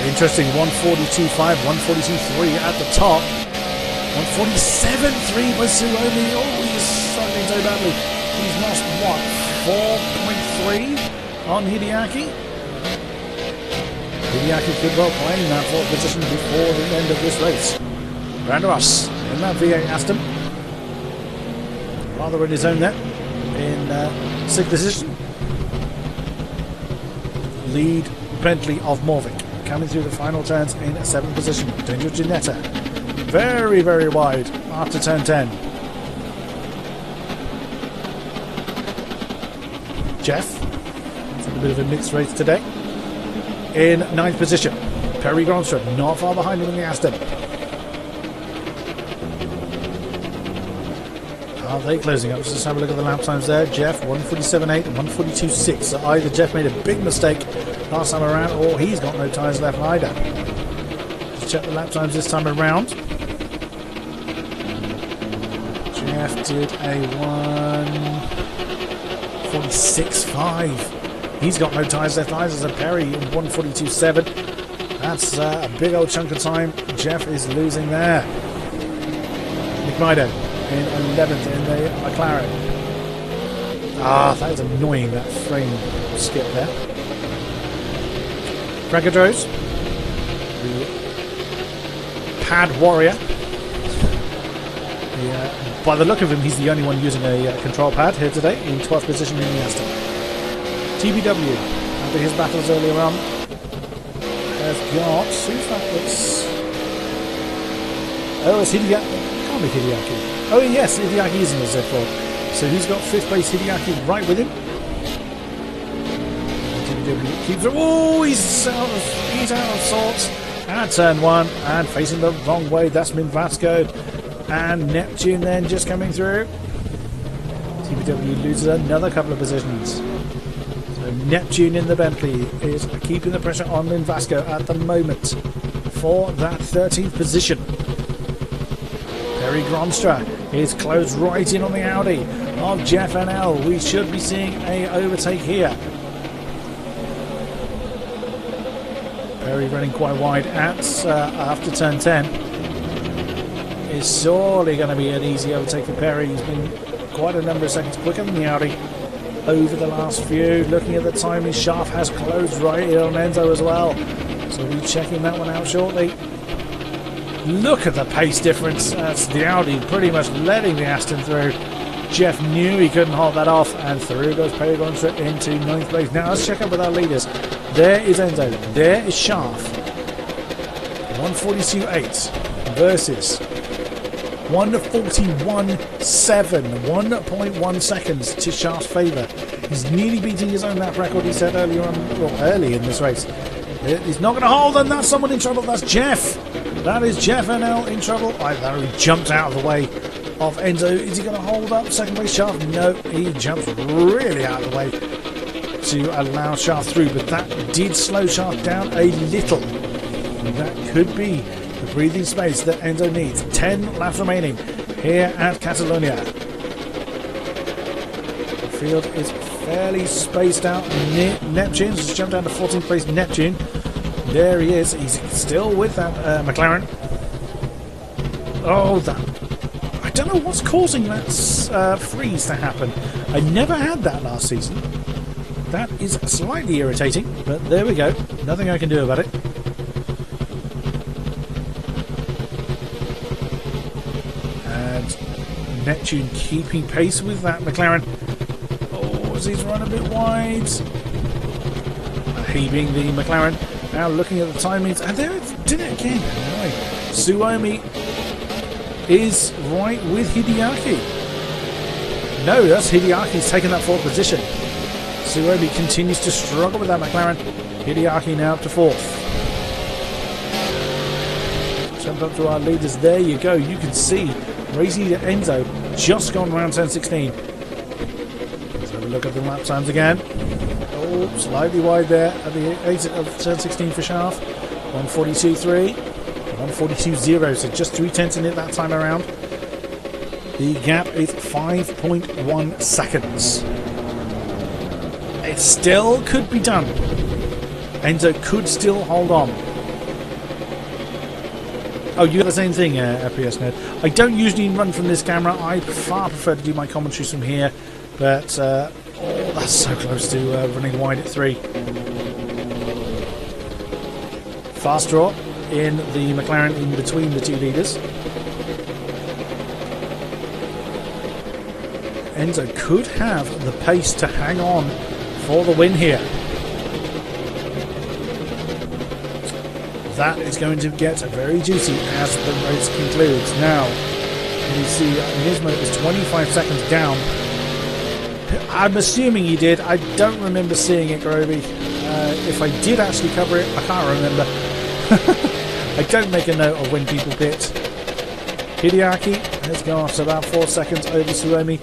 Interesting, 142.5, 142.3 at the top. 147.3 by Suomi. Oh, he's struggling so badly. He's lost, what, 4.3 on Hideaki? Hideaki could well claim that fourth position before the end of this race. Brando Ross in that V8 Aston. Rather in his own there. In sixth position. Lead Bentley of Morvick. Coming through the final turns in seventh position. Danger Ginetta. Very, very wide after turn 10. Jeff. It's a bit of a mixed race today. In ninth position. Perry Gronstra, not far behind him in the Aston. Are they closing up? Let's have a look at the lap times there. Jeff, 147.8 and 142.6. So either Jeff made a big mistake last time around, or he's got no tyres left either. Let's check the lap times this time around. Jeff did a 146.5. He's got no tyres left either. So Perry in 142.7. That's a big old chunk of time Jeff is losing there. McMido in 11th in the McLaren. Ah, that is annoying, that frame skip there. Fragadros, the pad warrior. By the look of him, he's the only one using a control pad here today in 12th position in the Aston. TBW, after his battles earlier on, has got... who's that? It's Hideaki. It can't be Hideaki. Oh yes, Hideaki is in the Z4. So he's got 5th place Hideaki right with him. Keeps it. Oh, he's out of sorts. At turn 1 and facing the wrong way. That's Minvasco. And Neptune then just coming through. TBW loses another couple of positions. So Neptune in the Bentley is keeping the pressure on Minvasco at the moment for that 13th position. Perry Gronstra is closed right in on the Audi of Jeff NL. We should be seeing a overtake here. Perry running quite wide at after turn 10. Is surely going to be an easy overtake for Perry. He's been quite a number of seconds quicker than the Audi over the last few. Looking at the time, his shaft has closed right in on Enzo as well. So we'll be checking that one out shortly. Look at the pace difference. That's the Audi pretty much letting the Aston through. Jeff knew he couldn't hold that off, and through goes Perry Gronstra into 9th place. Now let's check up with our leaders. There is Enzo. There is Shaft. 142.8 versus 141.7. 1.1 seconds to Shaft's favour. He's nearly beating his own lap record he set earlier on, well, early in this race. He's not going to hold, and that's someone in trouble. That's Jeff. That is Jeff NL in trouble. He jumped out of the way of Enzo. Is he going to hold up second place Shaft? No, he jumps really out of the way to allow Shaft through, but that did slow Shaft down a little. That could be the breathing space that Enzo needs. 10 laps remaining here at Cataluyna. The field is fairly spaced out. Neptune's just jumped down to 14th place. Neptune, there he is. He's still with that McLaren. Oh, that. I don't know what's causing that freeze to happen. I never had that last season. That is slightly irritating, but there we go. Nothing I can do about it. And Neptune keeping pace with that McLaren. Oh, as he's run a bit wide. He being the McLaren. Now looking at the timings, and there it did it again. Right. Suomi is right with Hideaki. No, that's Hideaki's taken that fourth position. Suomi continues to struggle with that McLaren. Hideaki now up to fourth. Jump up to our leaders. There you go. You can see Racing leader Enzo just gone round turn 16. Let's have a look at the lap times again. Oh, slightly wide there at the exit of turn 16 for Shaft. 142.3. 142.0. So just 0.3 in it that time around. The gap is 5.1 seconds. It still could be done. Enzo could still hold on. Oh, you got the same thing, FPS Nerd. I don't usually run from this camera. I far prefer to do my commentaries from here. But, oh, that's so close to running wide at 3. Fast draw in the McLaren in between the two leaders. Enzo could have the pace to hang on for the win here. That is going to get very juicy as the race concludes. Now, you see Nismo is 25 seconds down. I'm assuming he did. I don't remember seeing it, Groby. If I did actually cover it, I can't remember. I don't make a note of when people pit. Hideaki has gone off to about 4 seconds over Suomi.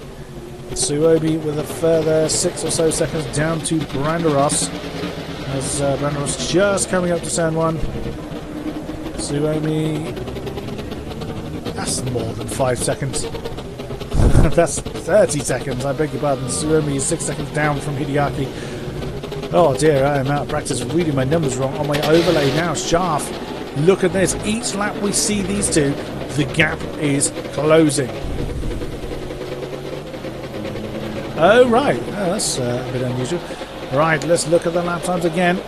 Suomi with a further 6 or so seconds down to Branderos. As Branderos just coming up to turn 1. Suomi, that's more than 5 seconds. That's 30 seconds, I beg your pardon. Suomi is 6 seconds down from Hideaki. Oh dear, I am out of practice reading my numbers wrong on my overlay now. Shaft, look at this. Each lap we see these two, the gap is closing. Oh, right. Oh, that's a bit unusual. Right, let's look at the lap times again.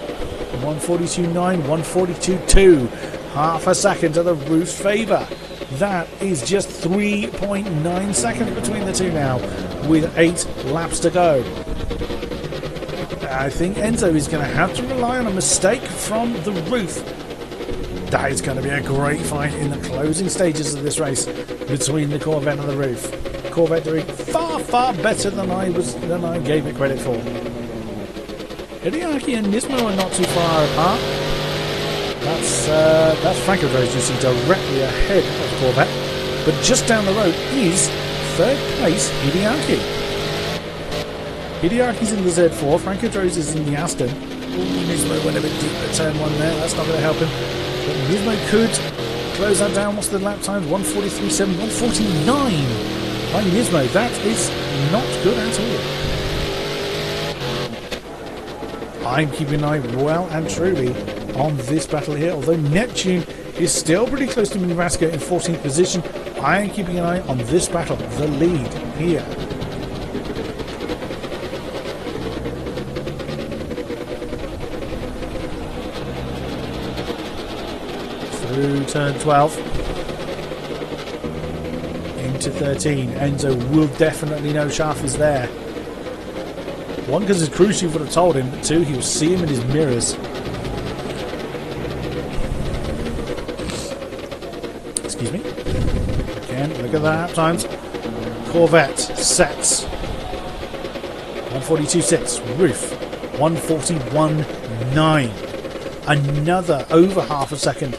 142.9, 142.2. Half a second to the Roof's favour. That is just 3.9 seconds between the two now, with 8 laps to go. I think Enzo is going to have to rely on a mistake from the Roof. That is going to be a great fight in the closing stages of this race between the Corvette and the Roof. Corvette doing far better than I gave it credit for. Hideaki and Nismo are not too far apart. That's Franco Rose you see directly ahead of Corvette, but just down the road is third place Hideaki. Hideaki's in the Z4, Franco Rose is in the Aston. Ooh, Nismo went a bit deep at turn 1 there, that's not going to help him. But Nismo could close that down. What's the lap times? 143.7, 149 by Nismo. That is not good at all. I'm keeping an eye well and truly on this battle here, although Neptune is still pretty close to Minvasco in 14th position. I am keeping an eye on this battle, the lead here. Through turn 12 into 13. Enzo will definitely know Shaft is there. 1, because his crew chief would have told him. 2, he will see him in his mirrors. Excuse me. Again, look at the lap times. Corvette sets 142.6. Roof 141.9. Another over half a second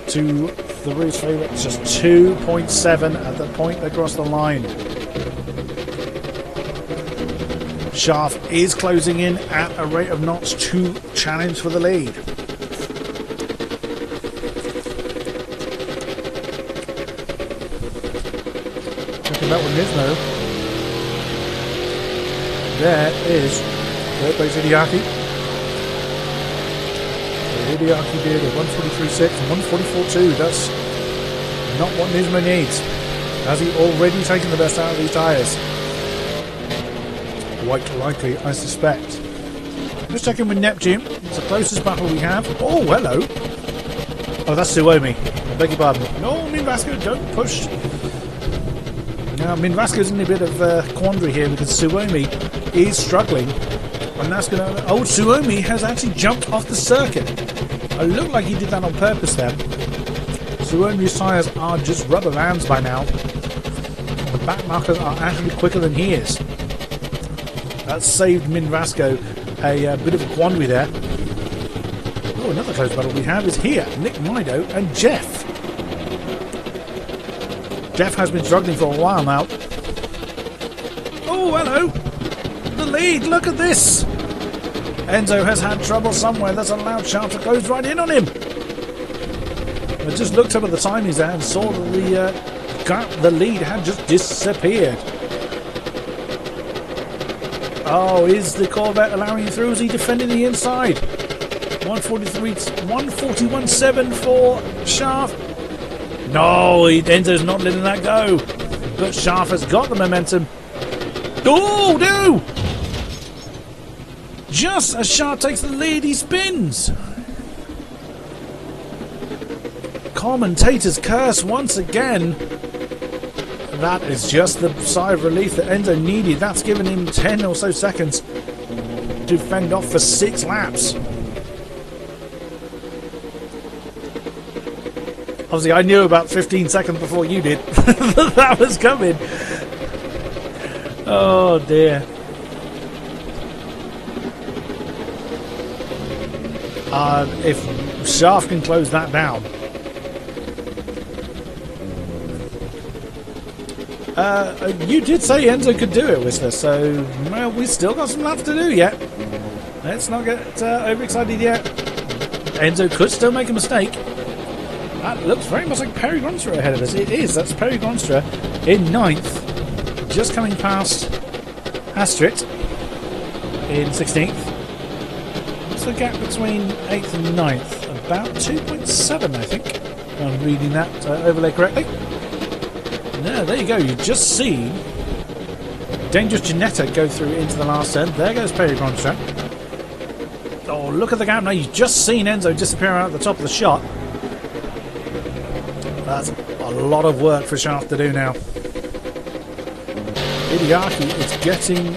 to the Roof's favourite. Just 2.7 at the point across the line. Shaft is closing in at a rate of knots to challenge for the lead. Checking that with Nismo. there is third place Hideaki. Hideaki did a 143.6 and 144.2. That's not what Nismo needs. Has he already taken the best out of these tyres? Quite likely, I suspect. Just checking with Neptune. It's the closest battle we have. Oh, hello. Oh, that's Suomi. I beg your pardon. No, Minvasco, don't push. Now, Minvasco's in a bit of a quandary here because Suomi is struggling. And that's going to... Oh, Suomi has actually jumped off the circuit. It looked like he did that on purpose there. Suomi's tyres are just rubber bands by now. The back markers are actually quicker than he is. That saved Minvasco a bit of a quandary there. Oh, another close battle we have is here. Nick Mido and Jeff. Jeff has been struggling for a while now. Oh, hello. The lead, look at this. Enzo has had trouble somewhere. That's allowed Sharp to close right in on him. I just looked up at the timings there and saw that the lead had just disappeared. Oh, is the Corvette allowing him through? Is he defending the inside? 141.7 for Schaaf. No, Enzo's not letting that go. But Schaaf has got the momentum. Oh, no! Just as Schaaf takes the lead, he spins. Commentator's curse once again. That is just the sigh of relief that Enzo needed. That's given him 10 or so seconds to fend off for 6 laps. Obviously, I knew about 15 seconds before you did that that was coming. Oh dear. If Schaaf can close that down. You did say Enzo could do it, Whistler, so well, we've still got some laps to do yet. Let's not get overexcited yet. Enzo could still make a mistake. That looks very much like Perry Gronstra ahead of us. It is, that's Perry Gronstra in 9th, just coming past Astrid in 16th. What's the gap between 8th and 9th? About 2.7, I think, if I'm reading that overlay correctly. No, there you go. You've just seen Dangerous Janetta go through into the last turn. There goes Perry Gronstra. Oh, look at the gap now. You've just seen Enzo disappear out at the top of the shot. That's a lot of work for Schaaf to do now. Hideaki is getting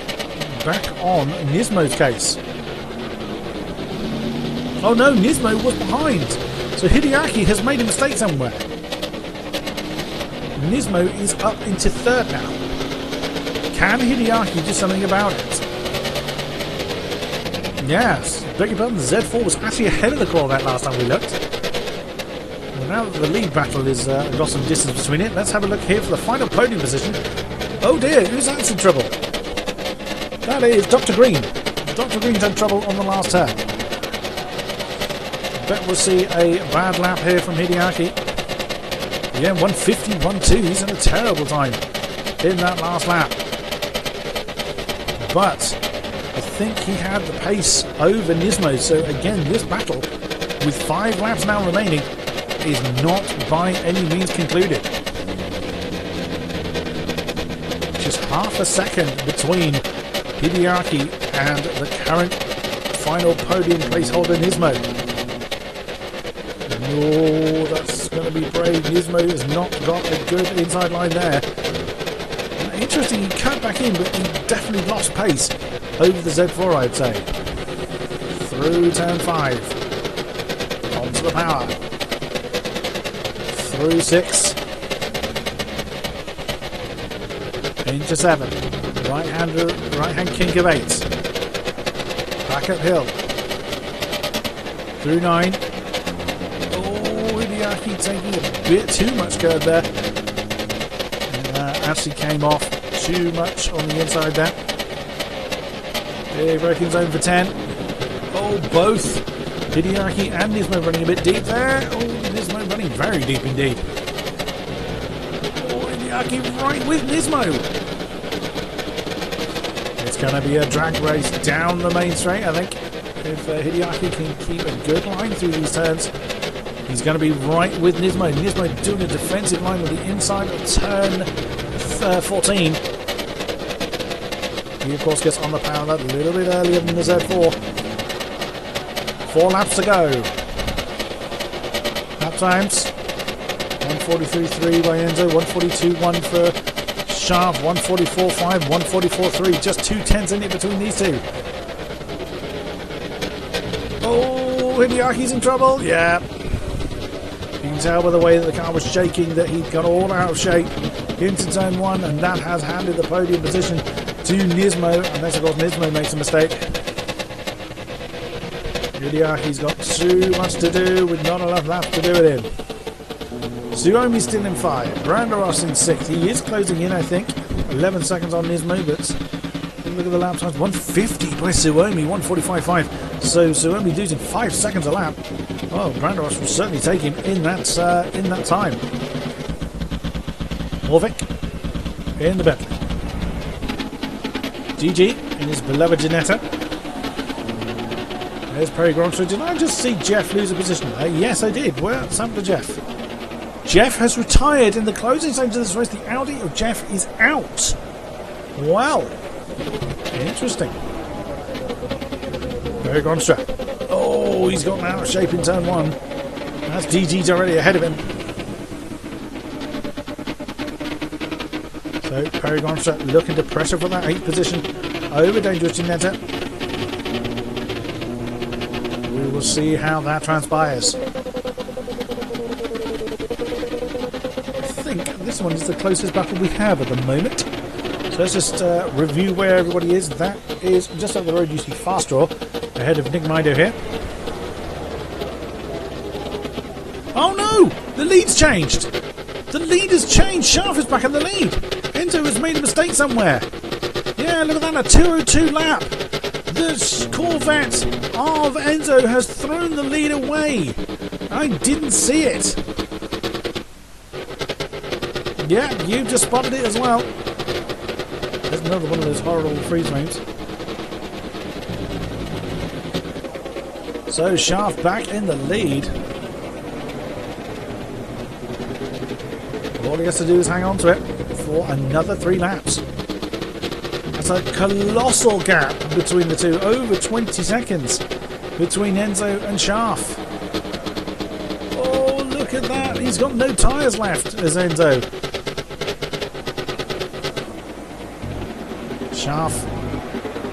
back on Nismo's case. Oh no, Nismo was behind. So Hideaki has made a mistake somewhere. Nismo is up into 3rd now. Can Hideaki do something about it? Yes. Beg your pardon, the Z4 was actually ahead of the Corvette last time we looked. Well, now that the lead battle is got some distance between it, let's have a look here for the final podium position. Oh dear, who's that in trouble? That is Dr. Green. Dr. Green's had trouble on the last turn. Bet we'll see a bad lap here from Hideaki. Yeah, 150.12. He's in a terrible time in that last lap. But I think he had the pace over Nismo. So again, this battle, with 5 laps now remaining, is not by any means concluded. Just half a second between Hideaki and the current final podium placeholder Nismo. Oh, that's going to be brave. Nismo has not got a good inside line there. Interesting, he cut back in, but he definitely lost pace over the Z4, I'd say. Through turn 5. Onto the power. Through 6. Into 7. Right-hand kink of 8. Back uphill. Through 9. Hideaki taking a bit too much curve there. Actually came off too much on the inside there. Big braking zone for 10. Oh, both Hideaki and Nismo running a bit deep there. Oh, Nismo running very deep indeed. Oh, Hideaki right with Nismo. It's going to be a drag race down the main straight, I think. If Hideaki can keep a good line through these turns, he's going to be right with Nismo. Nismo doing a defensive line with the inside of turn 14. He, of course, gets on the power a little bit earlier than the Z4. 4 laps to go. Lap times. 143.3 by Enzo, 142.1 for Sharp, 144.5, 144.3. Just 2 tenths in it between these two. Oh, Hideaki's in trouble. Yeah. You can tell by the way that the car was shaking that he'd got all out of shape into turn 1, and that has handed the podium position to Nismo, unless of course Nismo makes a mistake. Hideaki's got too much to do with not enough laps to do it in. Suomi's still in 5, Branderos in 6. He is closing in, I think. 11 seconds on Nismo, but look at the lap times. 150 by Suomi, 145.5. So Suomi losing 5 seconds a lap. Oh, Branderos will certainly take him in that time. Orvik in the Bentley. GG in his beloved Ginetta. There's Perry Gronstra. Did I just see Jeff lose a position? Yes, I did. What's happened to Jeff? Jeff has retired in the closing stage of this race. The Audi of Jeff is out. Wow. Interesting. Perry Gronstra. Oh, he's gotten out of shape in turn 1. That's DG's already ahead of him. So Perry Gronstra looking to pressure for that 8th position over dangerous Ginetta. We will see how that transpires. I think this one is the closest battle we have at the moment. So let's just review where everybody is. That is just up the road. You see Fastraw ahead of Nick Mido here. Oh no! The lead's changed! The lead has changed! Sharp is back in the lead! Enzo has made a mistake somewhere. Yeah, look at that, a 2:02 lap. The Corvette of Enzo has thrown the lead away. I didn't see it. Yeah, you just spotted it as well. There's another one of those horrible freeze frames. So Sharp back in the lead. All he has to do is hang on to it for another 3 laps. That's a colossal gap between the two. Over 20 seconds between Enzo and Sharp. Oh, look at that. He's got no tyres left as Enzo. Sharp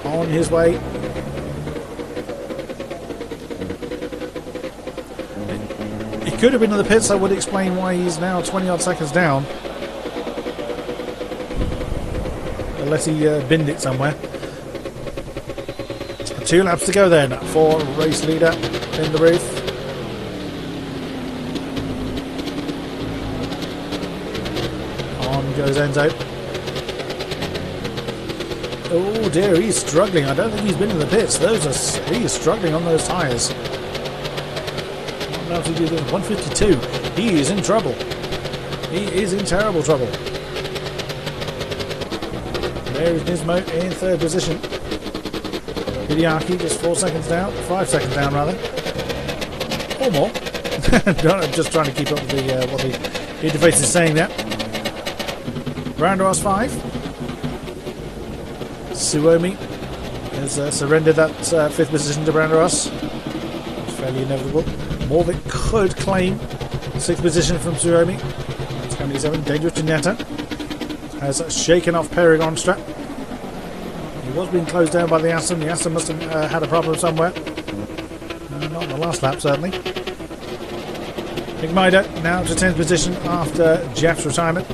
on his way. He could have been in the pits. That would explain why he's now 20 odd seconds down. Unless he binned it somewhere. 2 laps to go then for race leader in the roof. On goes Enzo. Oh dear, he's struggling. I don't think he's been in the pits. He is struggling on those tyres. What else did he do? 152. He is in trouble. He is in terrible trouble. There is Nismo in 3rd position. Hideaki just 4 seconds down. 5 seconds down, rather. Or more. I'm just trying to keep up with what the interface is saying there. Branderos 5. Suomi has surrendered that 5th position to Branderos. It's fairly inevitable. Morvik could claim 6th position from Suomi. 27. Dangerous Ginetta has shaken off Perry Gronstra. He was being closed down by the Aston. The Aston must have had a problem somewhere. Not in the last lap, certainly. Nick Mido now to 10th position after Jeff's retirement.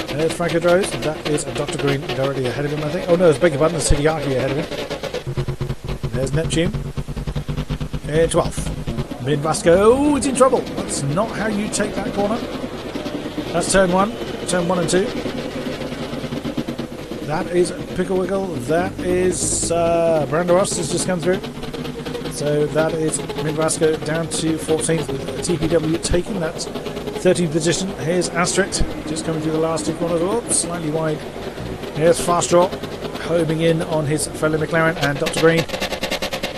There's Franco Droz. That is Dr. Green already ahead of him, I think. Oh no, it's beg your pardon, it's Hideaki ahead of him. There's Neptune. 12th. Mid Vasco. Oh, it's in trouble. That's not how you take that corner. That's turn 1. Turn 1 and 2. That is Pickle Wiggle. That is Branderos has just come through. So that is Mid Vasco down to 14th with TPW taking that 13th position. Here's Asterix just coming through the last 2 corners. Oops, slightly wide. Here's Fastraw. homing in on his fellow McLaren, and Dr. Green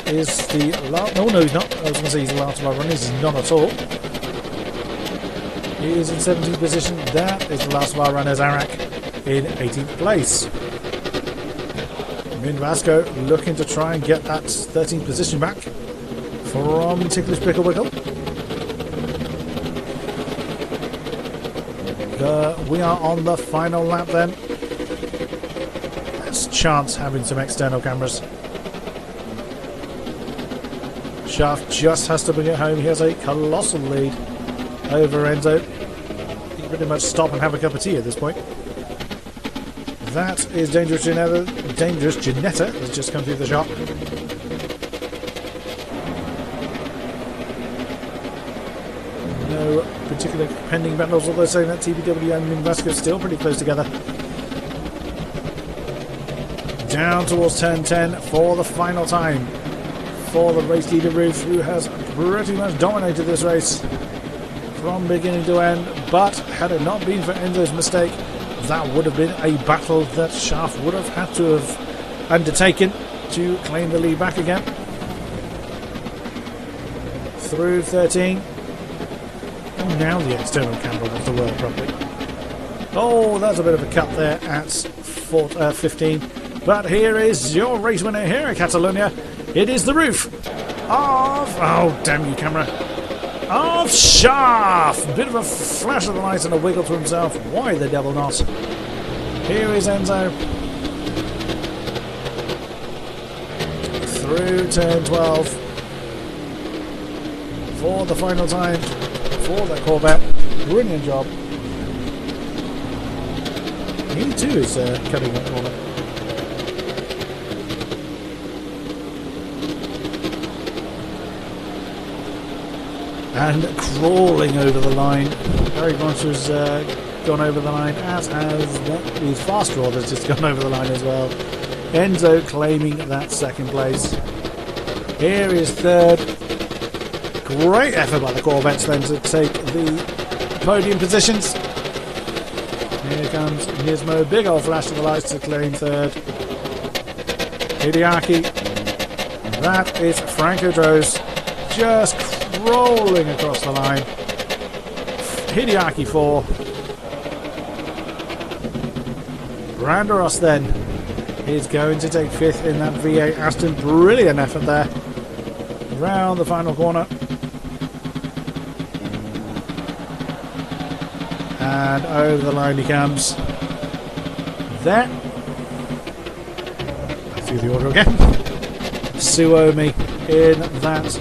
is the last. No, he's not. I was going to say he's the last of our runners. He's not at all. He is in 17th position. That is the last of our runners, Arak, in 18th place. Min Vasco looking to try and get that 13th position back from Ticklish Pickle Wickle. We are on the final lap then. Let's chance having some external cameras. Shaft just has to bring it home. He has a colossal lead over Enzo. He can pretty much stop and have a cup of tea at this point. That is Dangerous Janetta. Dangerous Janetta has just come through the shop. No particular pending battles, although saying that TBW and Minvasco still pretty close together. Down towards turn 10 for the final time for the race leader Roof, who has pretty much dominated this race from beginning to end, but had it not been for Enzo's mistake, that would have been a battle that Shaft would have had to have undertaken to claim the lead back again. Through 13. And now the external camera wants to work properly. Oh, that's a bit of a cut there at 15. But here is your race winner here at Cataluyna. It is the Roof of... Oh, damn you, camera. Of Shaft. Bit of a flash of the light and a wiggle to himself. Why the devil not? Here is Enzo. Through turn 12. For the final time. For the Corvette. Brilliant job. He too is cutting that corner. And crawling over the line. Harry Grant has gone over the line, as has the Fast Draw that's just gone over the line as well. Enzo claiming that second place. Here is third. Great effort by the Corvettes then to take the podium positions. Here comes Nismo. Big old flash of the lights to claim third. Hideaki. That is Franco Droz. Just rolling across the line. Hideaki 4. Branderos then is going to take 5th in that V8 Aston. Brilliant effort there. Round the final corner. And over the line he comes. There. Through the order again. Suomi in that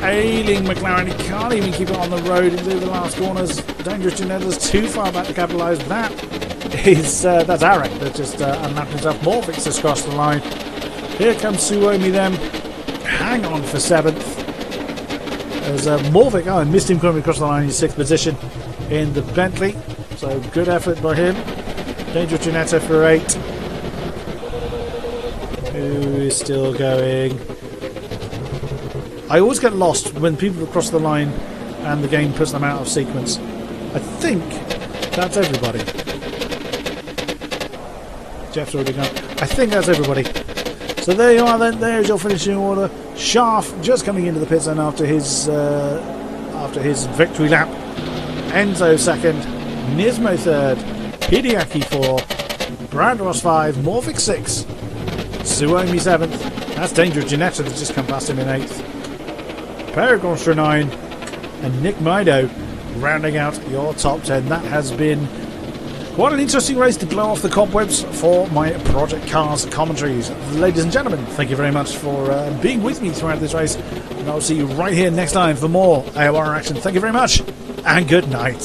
ailing McLaren. He can't even keep it on the road into the last corners. Dangerous Janetta's too far back to capitalise. That's Arak that just unlapped himself. Morvix has crossed the line. Here comes Suomi then. Hang on for 7th. As Morvik, I missed him coming across the line in 6th position in the Bentley. So good effort by him. Dangerous Janetta for 8. Who is still going? I always get lost when people cross the line and the game puts them out of sequence. I think that's everybody. Jeff's already gone. I think that's everybody. So there you are then. There's your finishing order. Shaft just coming into the pit zone after his victory lap. Enzo 2nd. Nismo 3rd. Hideaki 4. Branderos 5. Morvik 6. Suomi 7th. That's Dangerous Janetta that's just come past him in 8th. Paragon for 9, and Nick Mido rounding out your top 10. That has been quite an interesting race to blow off the cobwebs for my Project Cars commentaries. Ladies and gentlemen, thank you very much for being with me throughout this race, and I'll see you right here next time for more AOR action. Thank you very much, and good night.